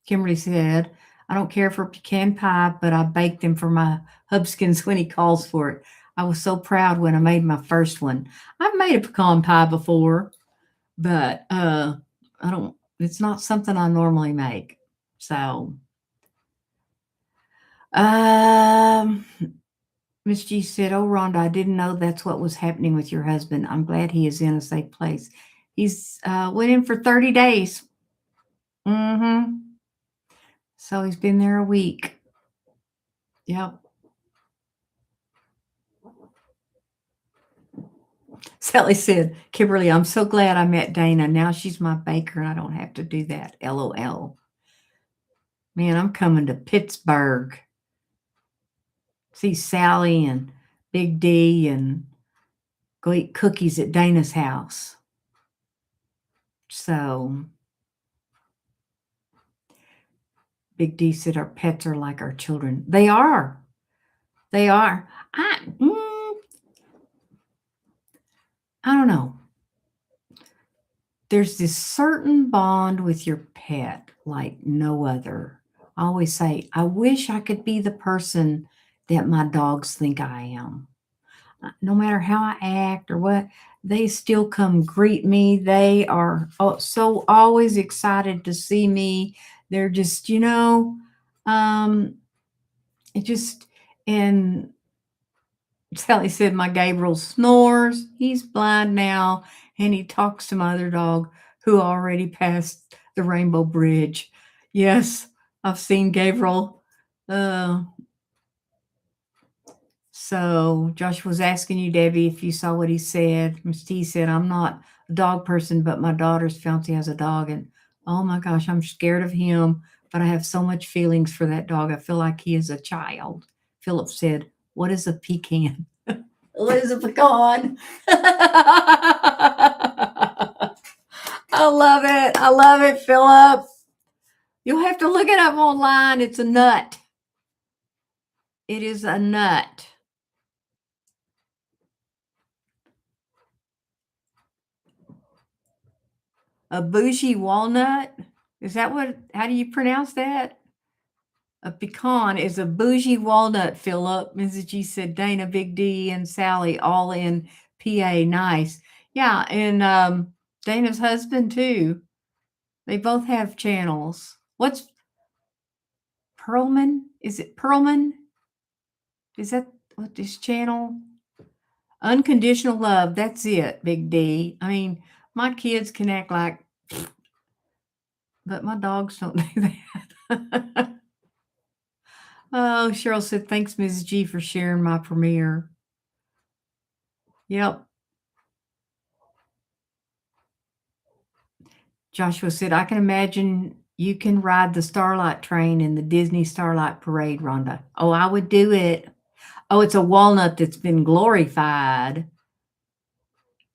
Kimberly said, I don't care for pecan pie, but I bake them for my hubskins when he calls for it. I was so proud when I made my first one. I've made a pecan pie before, but it's not something I normally make. So, Miss G said, oh, Rhonda, I didn't know that's what was happening with your husband. I'm glad he is in a safe place. He's went in for 30 days. Mm-hmm. So he's been there a week. Yep. Sally said, Kimberly, I'm so glad I met Dana. Now she's my baker and I don't have to do that. LOL. Man, I'm coming to Pittsburgh. See Sally and Big D and go eat cookies at Dana's house. So Big D said our pets are like our children. They are. They are. I don't know. There's this certain bond with your pet like no other. I always say, I wish I could be the person that my dogs think I am. No matter how I act or what, they still come greet me. They are so always excited to see me. They're just, it just, and Sally said, my Gabriel snores. He's blind now, and he talks to my other dog who already passed the Rainbow Bridge. Yes, I've seen Gabriel. So Josh was asking you, Debbie, if you saw what he said. Miss T said, I'm not a dog person, but my daughter's fiance has a dog. And oh my gosh, I'm scared of him, but I have so much feelings for that dog. I feel like he is a child. Philip said, what is a pecan? What is a pecan? I love it. I love it, Philip. You'll have to look it up online. It's a nut. It is a nut. A bougie walnut? Is that how do you pronounce that? A pecan is a bougie walnut, Philip. Mrs. G said Dana, Big D, and Sally all in PA. Nice. Yeah, and Dana's husband too. They both have channels. What's Perlman? Is it Perlman? Is that what this channel? Unconditional love. That's it, Big D. I mean, my kids can act like, but my dogs don't do that. Oh, Cheryl said, thanks, Mrs. G, for sharing my premiere. Yep. Joshua said, I can imagine you can ride the Starlight train in the Disney Starlight Parade, Rhonda. Oh, I would do it. Oh, it's a walnut that's been glorified.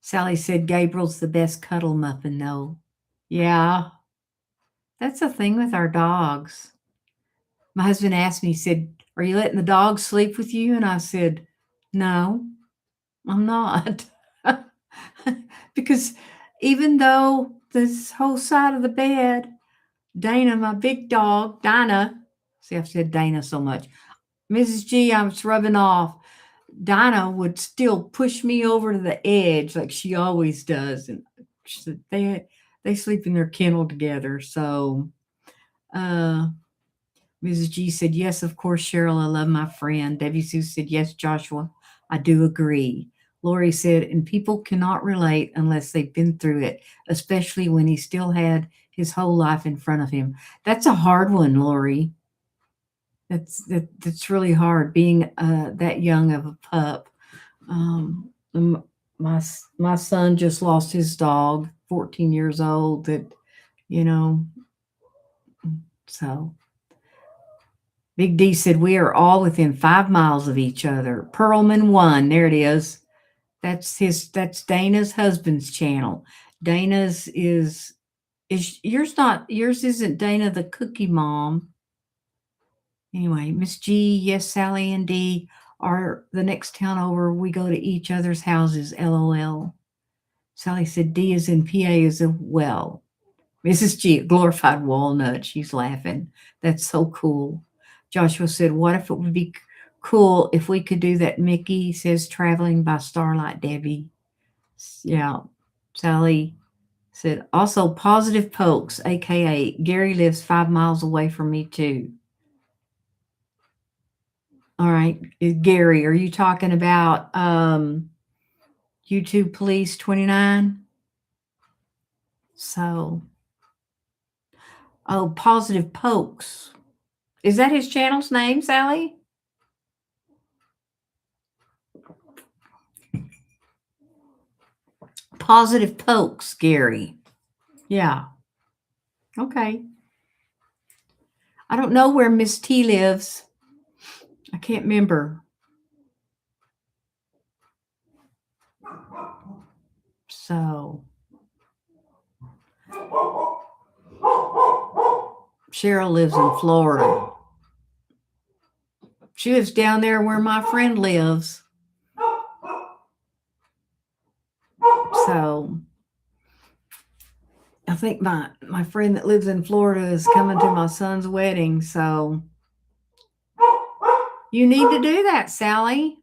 Sally said, Gabriel's the best cuddle muffin, though. Yeah, that's the thing with our dogs. My husband asked me, he said, are you letting the dogs sleep with you? And I said, no, I'm not. Because even though this whole side of the bed, Dana, my big dog, Dinah, see, I've said Dana so much. Mrs. G, I'm rubbing off. Dinah would still push me over to the edge like she always does. And they sleep in their kennel together. So uh Mrs. G said, yes, of course, Cheryl, I love my friend. Debbie Sue said, yes, Joshua, I do agree. Lori said, and people cannot relate unless they've been through it, especially when he still had his whole life in front of him. That's a hard one, Lori. That's really hard being that young of a pup. Um, my son just lost his dog, 14 years old. That you know, so Big D said we are all within 5 miles of each other. Pearlman one, there it is. That's Dana's husband's channel. Dana's is yours not yours isn't Dana the cookie mom. Anyway, Miss G, yes, Sally and D are the next town over. We go to each other's houses, LOL. Sally said D is in PA as well. Mrs. G, glorified walnut. She's laughing. That's so cool. Joshua said, what if it would be cool if we could do that? Mickey says, traveling by starlight, Debbie. Yeah. Sally said, also positive pokes, aka Gary lives 5 miles away from me too. All right. Gary, are you talking about YouTube Police 29? So, oh, positive pokes. Is that his channel's name, Sally? Positive pokes, Gary. Yeah. Okay. I don't know where Miss T lives. I can't remember. So Cheryl lives in Florida. She lives down there where my friend lives. So I think my friend that lives in Florida is coming to my son's wedding. So you need to do that, Sally.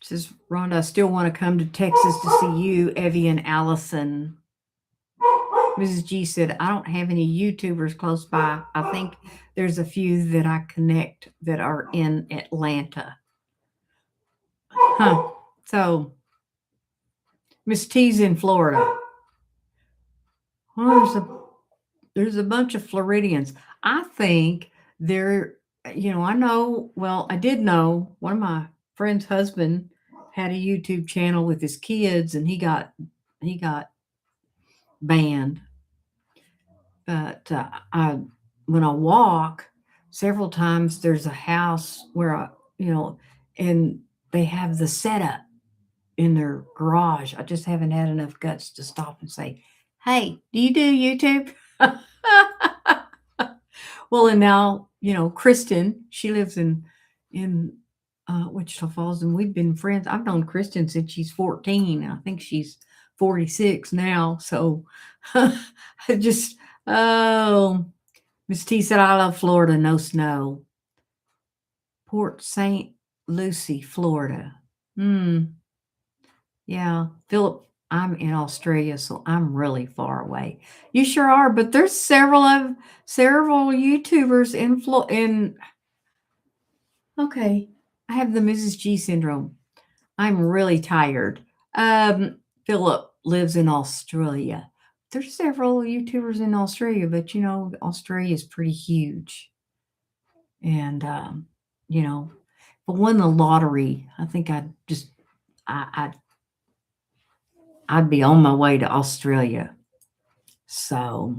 Says Rhonda, I still want to come to Texas to see you, Evie, and Allison. Mrs. G said, I don't have any YouTubers close by. I think there's a few that I connect that are in Atlanta. Huh. So Miss T's in Florida. Well, there's a bunch of Floridians. I think they're, I know, well, I did know one of my friend's husband had a YouTube channel with his kids and he got banned. But when I walk several times, there's a house where and they have the setup in their garage. I just haven't had enough guts to stop and say, "Hey, do you do YouTube?" Well, and now Kristen. She lives in Wichita Falls, and we've been friends. I've known Kristen since she's 14. I think she's 46 now. So I just oh, Miss T said, "I love Florida. No snow." Port St. Lucie, Florida. Hmm. Yeah, Philip, I'm in Australia, so I'm really far away. You sure are, but there's several YouTubers in okay. I have the Mrs. G syndrome. I'm really tired. Philip lives in Australia. There's several YouTubers in Australia, but Australia is pretty huge. And you know, if I won the lottery, I think I'd be on my way to Australia. So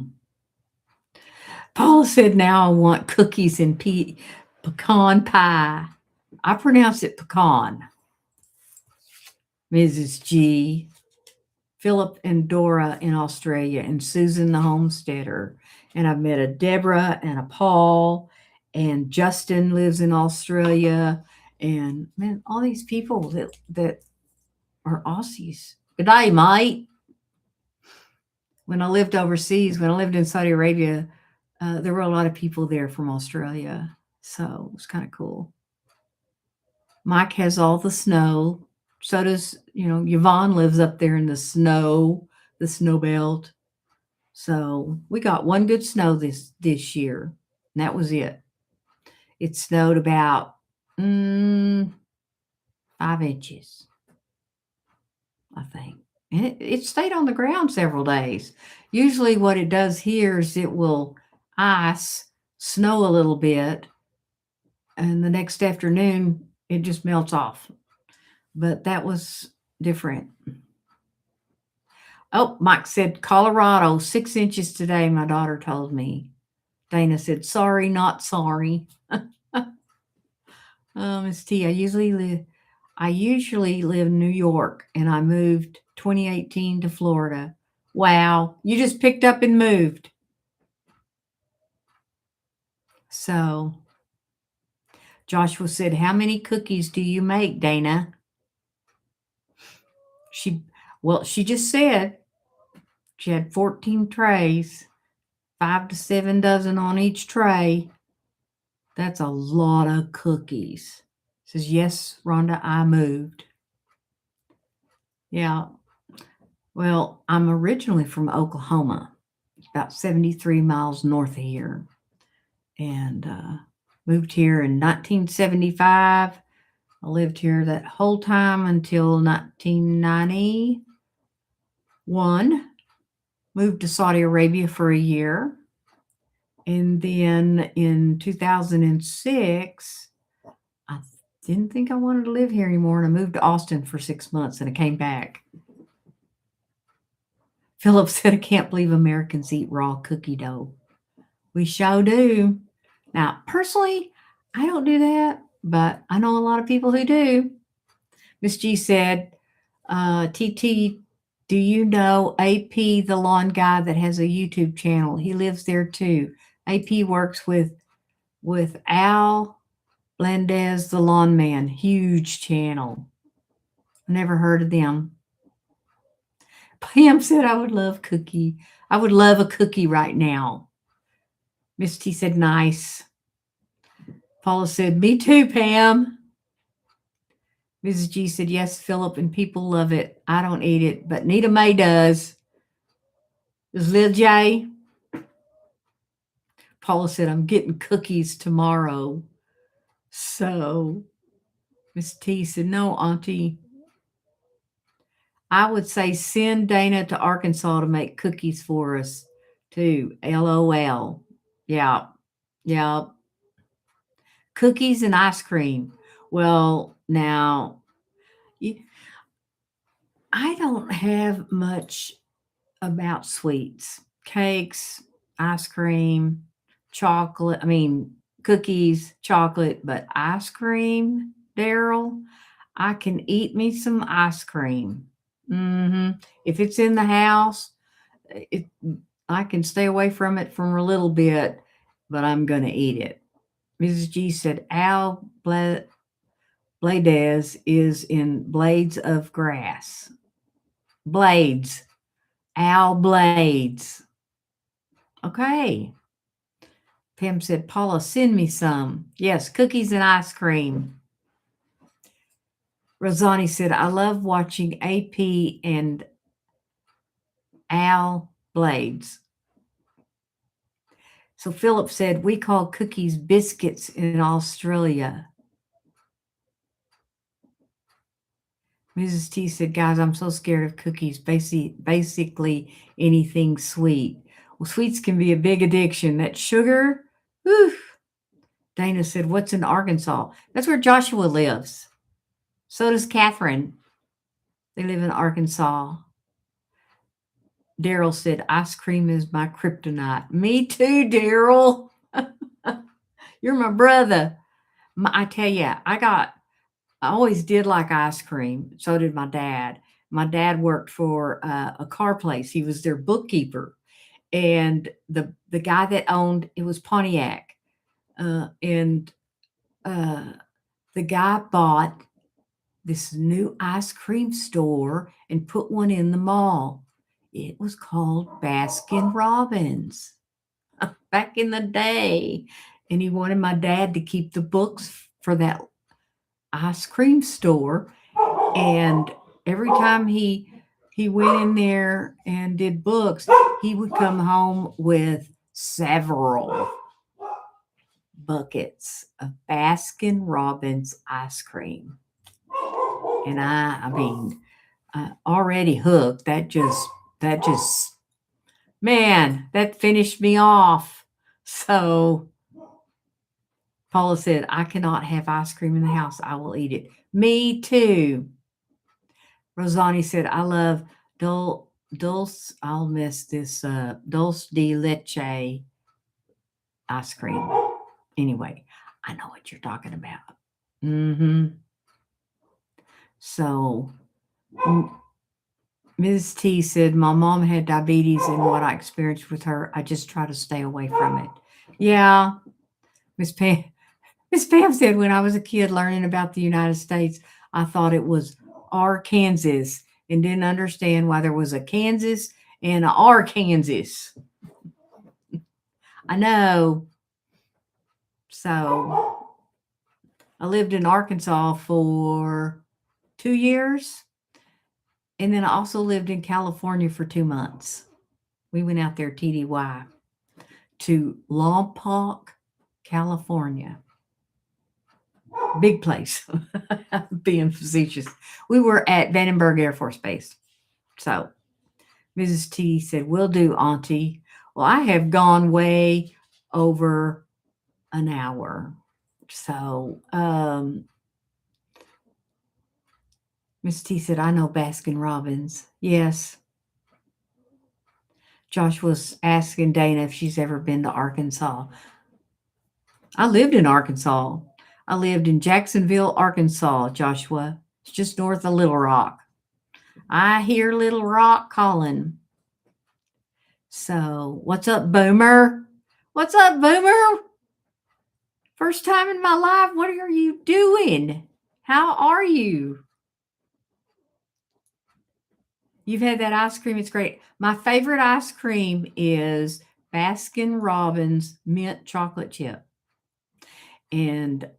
Paula said, now I want cookies and pecan pie. I pronounce it pecan. Mrs. G, Philip and Dora in Australia, and Susan the homesteader. And I've met a Deborah and a Paul, and Justin lives in Australia. And man, all these people that are Aussies. Good day, mate. When I lived overseas, when I lived in Saudi Arabia, there were a lot of people there from Australia. So it was kind of cool. Mike has all the snow. So does, Yvonne lives up there in the snow belt. So we got one good snow this year, and that was it. It snowed about 5 inches, I think. And it stayed on the ground several days. Usually what it does here is it will ice, snow a little bit, and the next afternoon it just melts off. But that was different. Oh, Mike said Colorado, 6 inches today, my daughter told me. Dana said, sorry, not sorry. Miss T, I usually live in New York, and I moved 2018 to Florida. Wow, you just picked up and moved. So Joshua said, how many cookies do you make, Dana? She just said she had 14 trays, 5 to 7 dozen on each tray. That's a lot of cookies. Says, yes, Rhonda, I moved. Yeah. Well, I'm originally from Oklahoma, about 73 miles north of here, and moved here in 1975. I lived here that whole time until 1991. Moved to Saudi Arabia for a year. And then in 2006, I didn't think I wanted to live here anymore. And I moved to Austin for 6 months and I came back. Philip said, I can't believe Americans eat raw cookie dough. We sure do. Now, personally, I don't do that, but I know a lot of people who do. Miss G said, TT, do you know AP, the lawn guy that has a YouTube channel? He lives there too. AP works with Al Blandez, the lawn man. Huge channel. Never heard of them. Pam said, I would love cookie. I would love a cookie right now. Miss T said, nice. Paula said, me too, Pam. Mrs. G said, yes, Philip, and people love it. I don't eat it, but Nita Mae does. Does Lil J? Paula said, I'm getting cookies tomorrow. So Miss T said, no, Auntie. I would say send Dana to Arkansas to make cookies for us too. LOL. Yeah. Yeah. Cookies and ice cream. Well, now, I don't have much about sweets. Cakes, ice cream, chocolate. I mean, cookies, chocolate, but ice cream, Daryl, I can eat me some ice cream. If it's in the house, I can stay away from it for a little bit, but I'm going to eat it. Mrs. G said, Al Bladez is in Blades of Grass. Blades. Al Blades. Okay. Pam said, Paula, send me some. Yes, cookies and ice cream. Rosani said, I love watching AP and Al Blades. So Philip said, we call cookies biscuits in Australia. Mrs. T said, guys, I'm so scared of cookies. Basically anything sweet. Well, sweets can be a big addiction. That sugar, whew. Dana said, what's in Arkansas? That's where Joshua lives. So does Catherine. They live in Arkansas. Daryl said, ice cream is my kryptonite. Me too, Daryl. You're my brother. I tell you, I always did like ice cream. So did my dad. My dad worked for a car place. He was their bookkeeper. And the guy that owned, it was Pontiac. And the guy bought this new ice cream store and put one in the mall. It was called Baskin Robbins back in the day. And he wanted my dad to keep the books for that ice cream store. And every time he went in there and did books, he would come home with several buckets of Baskin Robbins ice cream. And I mean, already hooked. That just, man, that finished me off. So Paula said, I cannot have ice cream in the house. I will eat it. Me too. Rosani said, I love dulce, I'll miss this, dulce de leche ice cream. Anyway, I know what you're talking about. So Ms. T said, my mom had diabetes, and what I experienced with her, I just try to stay away from it. Yeah. Miss Pam said, when I was a kid learning about the United States, I thought it was Arkansas and didn't understand why there was a Kansas and a Arkansas. I know. So I lived in Arkansas for 2 years. And then I also lived in California for 2 months. We went out there TDY to Lompoc, California. Big place. Being facetious. We were at Vandenberg Air Force Base. So Mrs. T said, will do, Auntie. Well, I have gone way over an hour. So Miss T said, I know Baskin Robbins. Yes. Josh was asking Dana if she's ever been to Arkansas. I lived in Arkansas. I lived in Jacksonville, Arkansas, Joshua. It's just north of Little Rock. I hear Little Rock calling. So, what's up, Boomer? What's up, Boomer? First time in my life. What are you doing? How are you? You've had that ice cream. It's great. My favorite ice cream is Baskin Robbins mint chocolate chip. And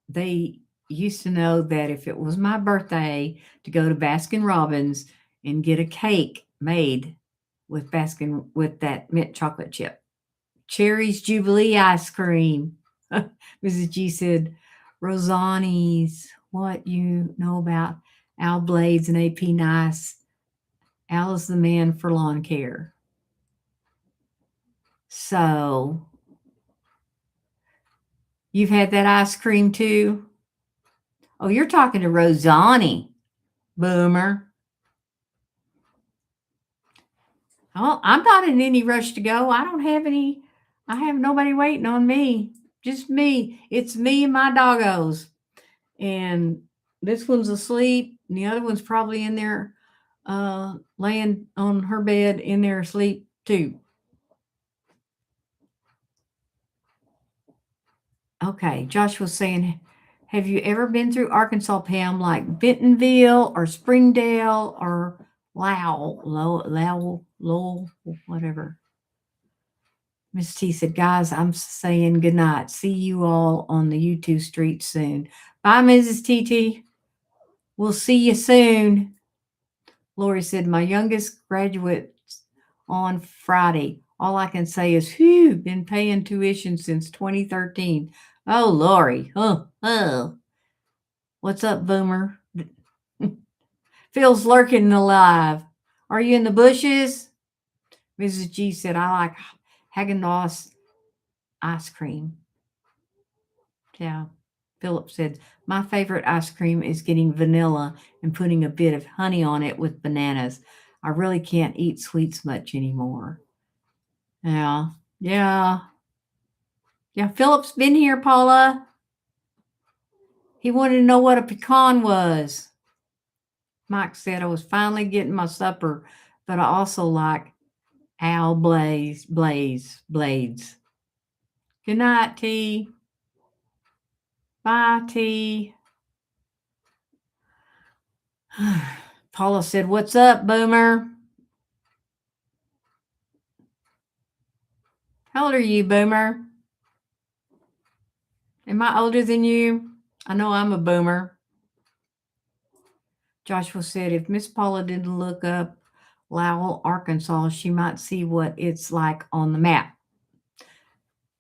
they used to know that if it was my birthday, to go to Baskin Robbins and get a cake made with that mint chocolate chip. Cherry's Jubilee ice cream. Mrs. G said, Rosani's, what you know about Al Blades and AP Nice. Al is the man for lawn care. So, you've had that ice cream too? Oh, you're talking to Rosani, Boomer. Oh, I'm not in any rush to go. I have nobody waiting on me. Just me. It's me and my doggos. And this one's asleep. And the other one's probably in there laying on her bed in there asleep too. Okay, Josh was saying, have you ever been through Arkansas, Pam, like Bentonville or Springdale or Lowell, whatever? Miss T said, guys, I'm saying good night. See you all on the YouTube street soon. Bye, Mrs. TT. We'll see you soon. Lori said, my youngest graduates on Friday. All I can say is, whew, been paying tuition since 2013. Oh, Lori. Oh. What's up, Boomer? Phil's lurking alive. Are you in the bushes? Mrs. G said, I like Haagen-Dazs ice cream. Yeah. Philip said, my favorite ice cream is getting vanilla and putting a bit of honey on it with bananas. I really can't eat sweets much anymore. Yeah. Yeah. Yeah. Philip's been here, Paula. He wanted to know what a pecan was. Mike said, I was finally getting my supper, but I also like owl blades. Good night, T. Bye, T. Paula said, what's up, Boomer? How old are you, Boomer? Am I older than you? I know I'm a boomer. Joshua said, if Miss Paula didn't look up Lowell, Arkansas, she might see what it's like on the map.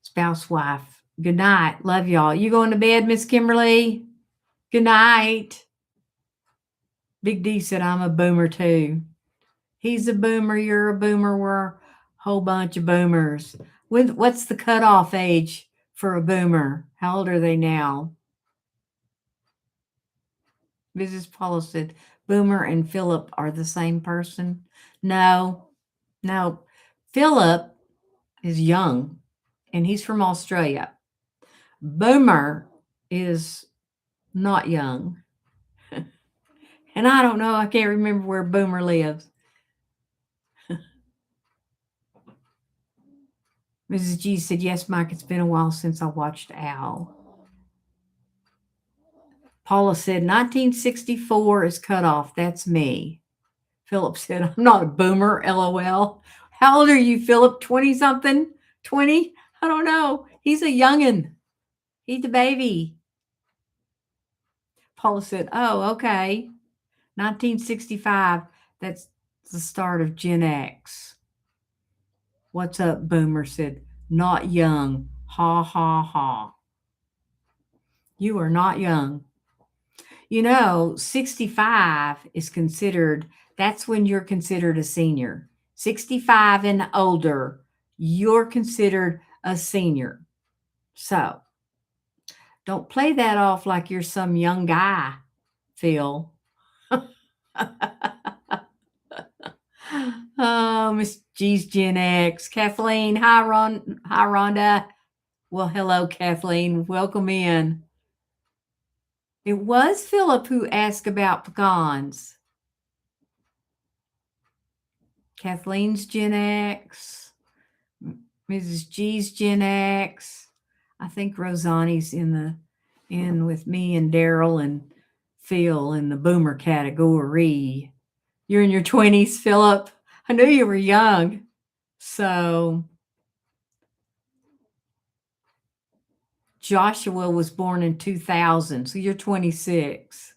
Spouse, wife. Good night. Love y'all. You going to bed, Miss Kimberly? Good night. Big D said, I'm a boomer too. He's a boomer. You're a boomer. We're a whole bunch of boomers. What's the cutoff age for a boomer? How old are they now? Mrs. Paula said, Boomer and Philip are the same person. No. Philip is young, and he's from Australia. Boomer is not young. And I don't know. I can't remember where Boomer lives. Mrs. G said, yes, Mike, it's been a while since I watched Al. Paula said, 1964 is cut off. That's me. Philip said, I'm not a boomer, LOL. How old are you, Philip? 20-something? 20? I don't know. He's a youngin'. He's a baby. Paula said, oh, okay. 1965. That's the start of Gen X. What's up, Boomer said, not young. Ha, ha, ha. You are not young. 65 is considered, that's when you're considered a senior. 65 and older, you're considered a senior. So don't play that off like you're some young guy, Phil. Oh, Miss G's Gen X. Kathleen, hi, Rhonda. Well, hello, Kathleen. Welcome in. It was Philip who asked about pecans. Kathleen's Gen X. Mrs. G's Gen X. I think Rosani's in with me and Daryl and Phil in the boomer category. You're in your 20s, Philip. I knew you were young. So Joshua was born in 2000. So you're 26.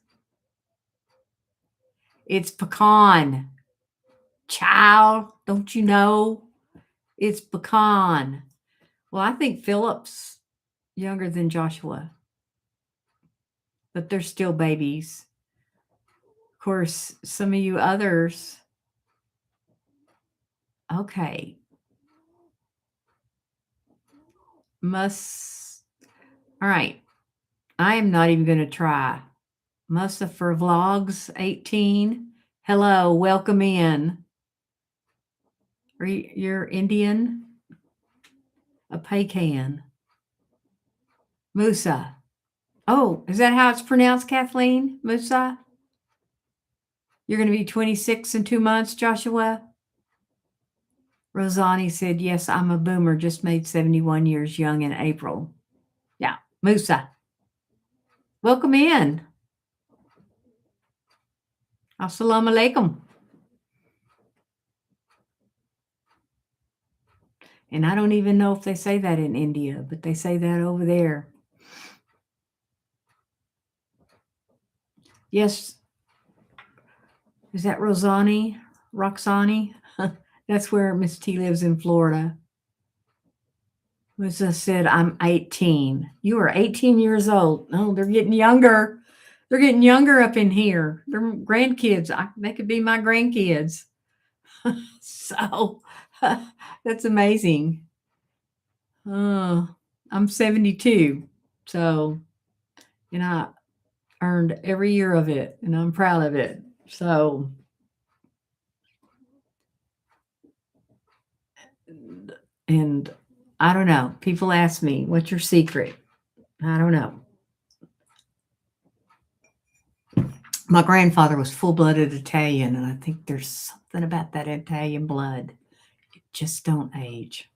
It's pecan. Child, don't you know? It's pecan. Well, I think Philip's younger than Joshua, but they're still babies. Of course, some of you others. Okay. All right. I am not even going to try. Musta for Vlogs 18. Hello, welcome in. You're Indian? A pecan. Musa. Oh, is that how it's pronounced, Kathleen? Musa? You're going to be 26 in 2 months, Joshua? Rosani said, yes, I'm a boomer, just made 71 years young in April. Yeah, Musa. Welcome in. Assalamu alaikum. And I don't even know if they say that in India, but they say that over there. Yes. Is that Roxani? That's where Miss T lives in Florida. Musa said, I'm 18. You are 18 years old. Oh, they're getting younger. They're getting younger up in here. They're grandkids. They could be my grandkids. So that's amazing. I'm 72. So, and I earned every year of it, and I'm proud of it. So, and I don't know. People ask me, what's your secret? I don't know. My grandfather was full-blooded Italian, and I think there's something about that Italian blood. It just don't age.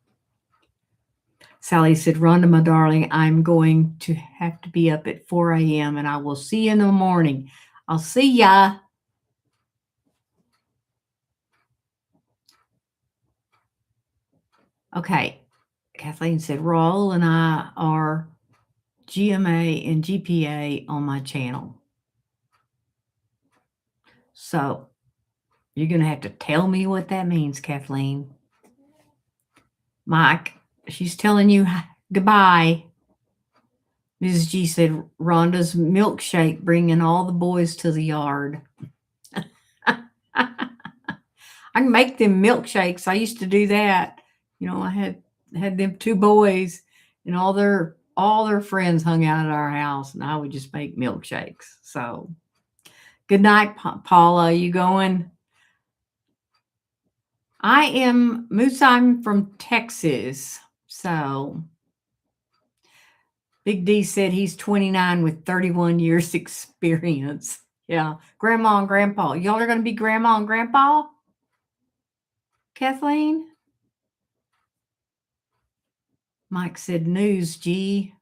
Sally said, Rhonda, my darling, I'm going to have to be up at 4 a.m. and I will see you in the morning. I'll see ya. Okay. Kathleen said, Raul and I are GMA and GPA on my channel. So you're going to have to tell me what that means, Kathleen. Mike, she's telling you goodbye. Mrs. G said, Rhonda's milkshake bringing all the boys to the yard. I can make them milkshakes. I used to do that. You know, I had them two boys, and all their friends hung out at our house, and I would just make milkshakes. So, good night, Paula. You going? I am Moose. I'm from Texas. So, Big D said he's 29 with 31 years experience. Yeah, Grandma and Grandpa. Y'all are going to be Grandma and Grandpa? Kathleen? Mike said news, G.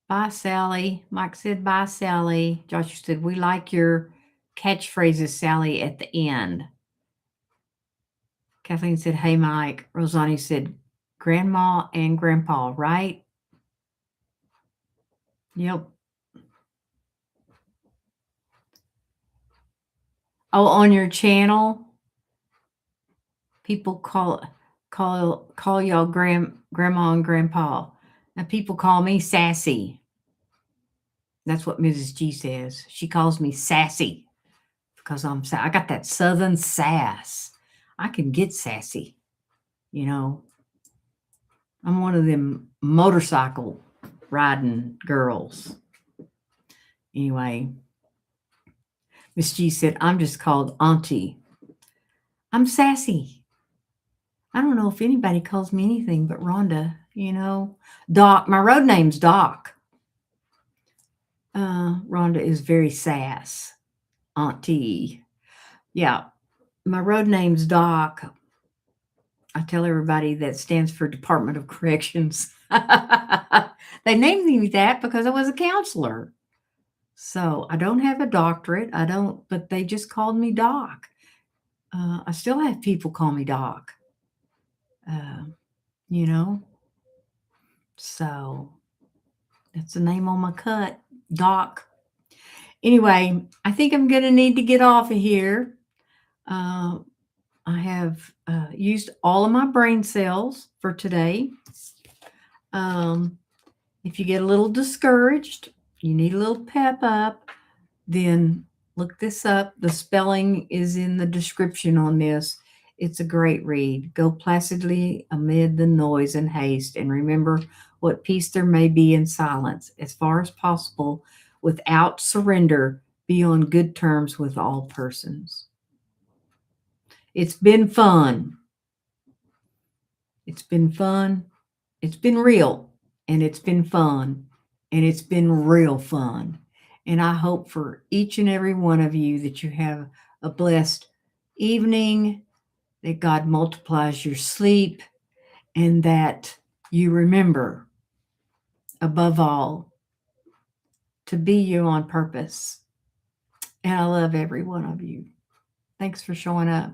Bye, Sally. Mike said, bye, Sally. Joshua said, we like your catchphrases, Sally, at the end. Kathleen said, hey, Mike. Rosani said, Grandma and Grandpa, right? Yep. Oh, on your channel, people call y'all Grandma and Grandpa. Now people call me Sassy. That's what Mrs. G says. She calls me Sassy because I got that Southern sass. I can get sassy, you know. I'm one of them motorcycle riding girls. Anyway, Miss G said, I'm just called Auntie. I'm sassy. I don't know if anybody calls me anything but Rhonda, you know. Doc, my road name's Doc. Rhonda is very sass. Auntie. Yeah, my road name's Doc. I tell everybody that stands for Department of Corrections. They named me that because I was a counselor. So I don't have a doctorate. But they just called me Doc. I still have people call me Doc. You know, so that's the name on my cut, Doc. Anyway, I think I'm going to need to get off of here. I have used all of my brain cells for today. If you get a little discouraged, you need a little pep up, then look this up. The spelling is in the description on this. It's a great read. Go placidly amid the noise and haste, and remember what peace there may be in silence. As far as possible, without surrender, be on good terms with all persons. It's been fun. It's been fun. It's been real, and it's been fun, and it's been real fun. And I hope for each and every one of you that you have a blessed evening, that God multiplies your sleep, and that you remember, above all, to be you on purpose. And I love every one of you. Thanks for showing up.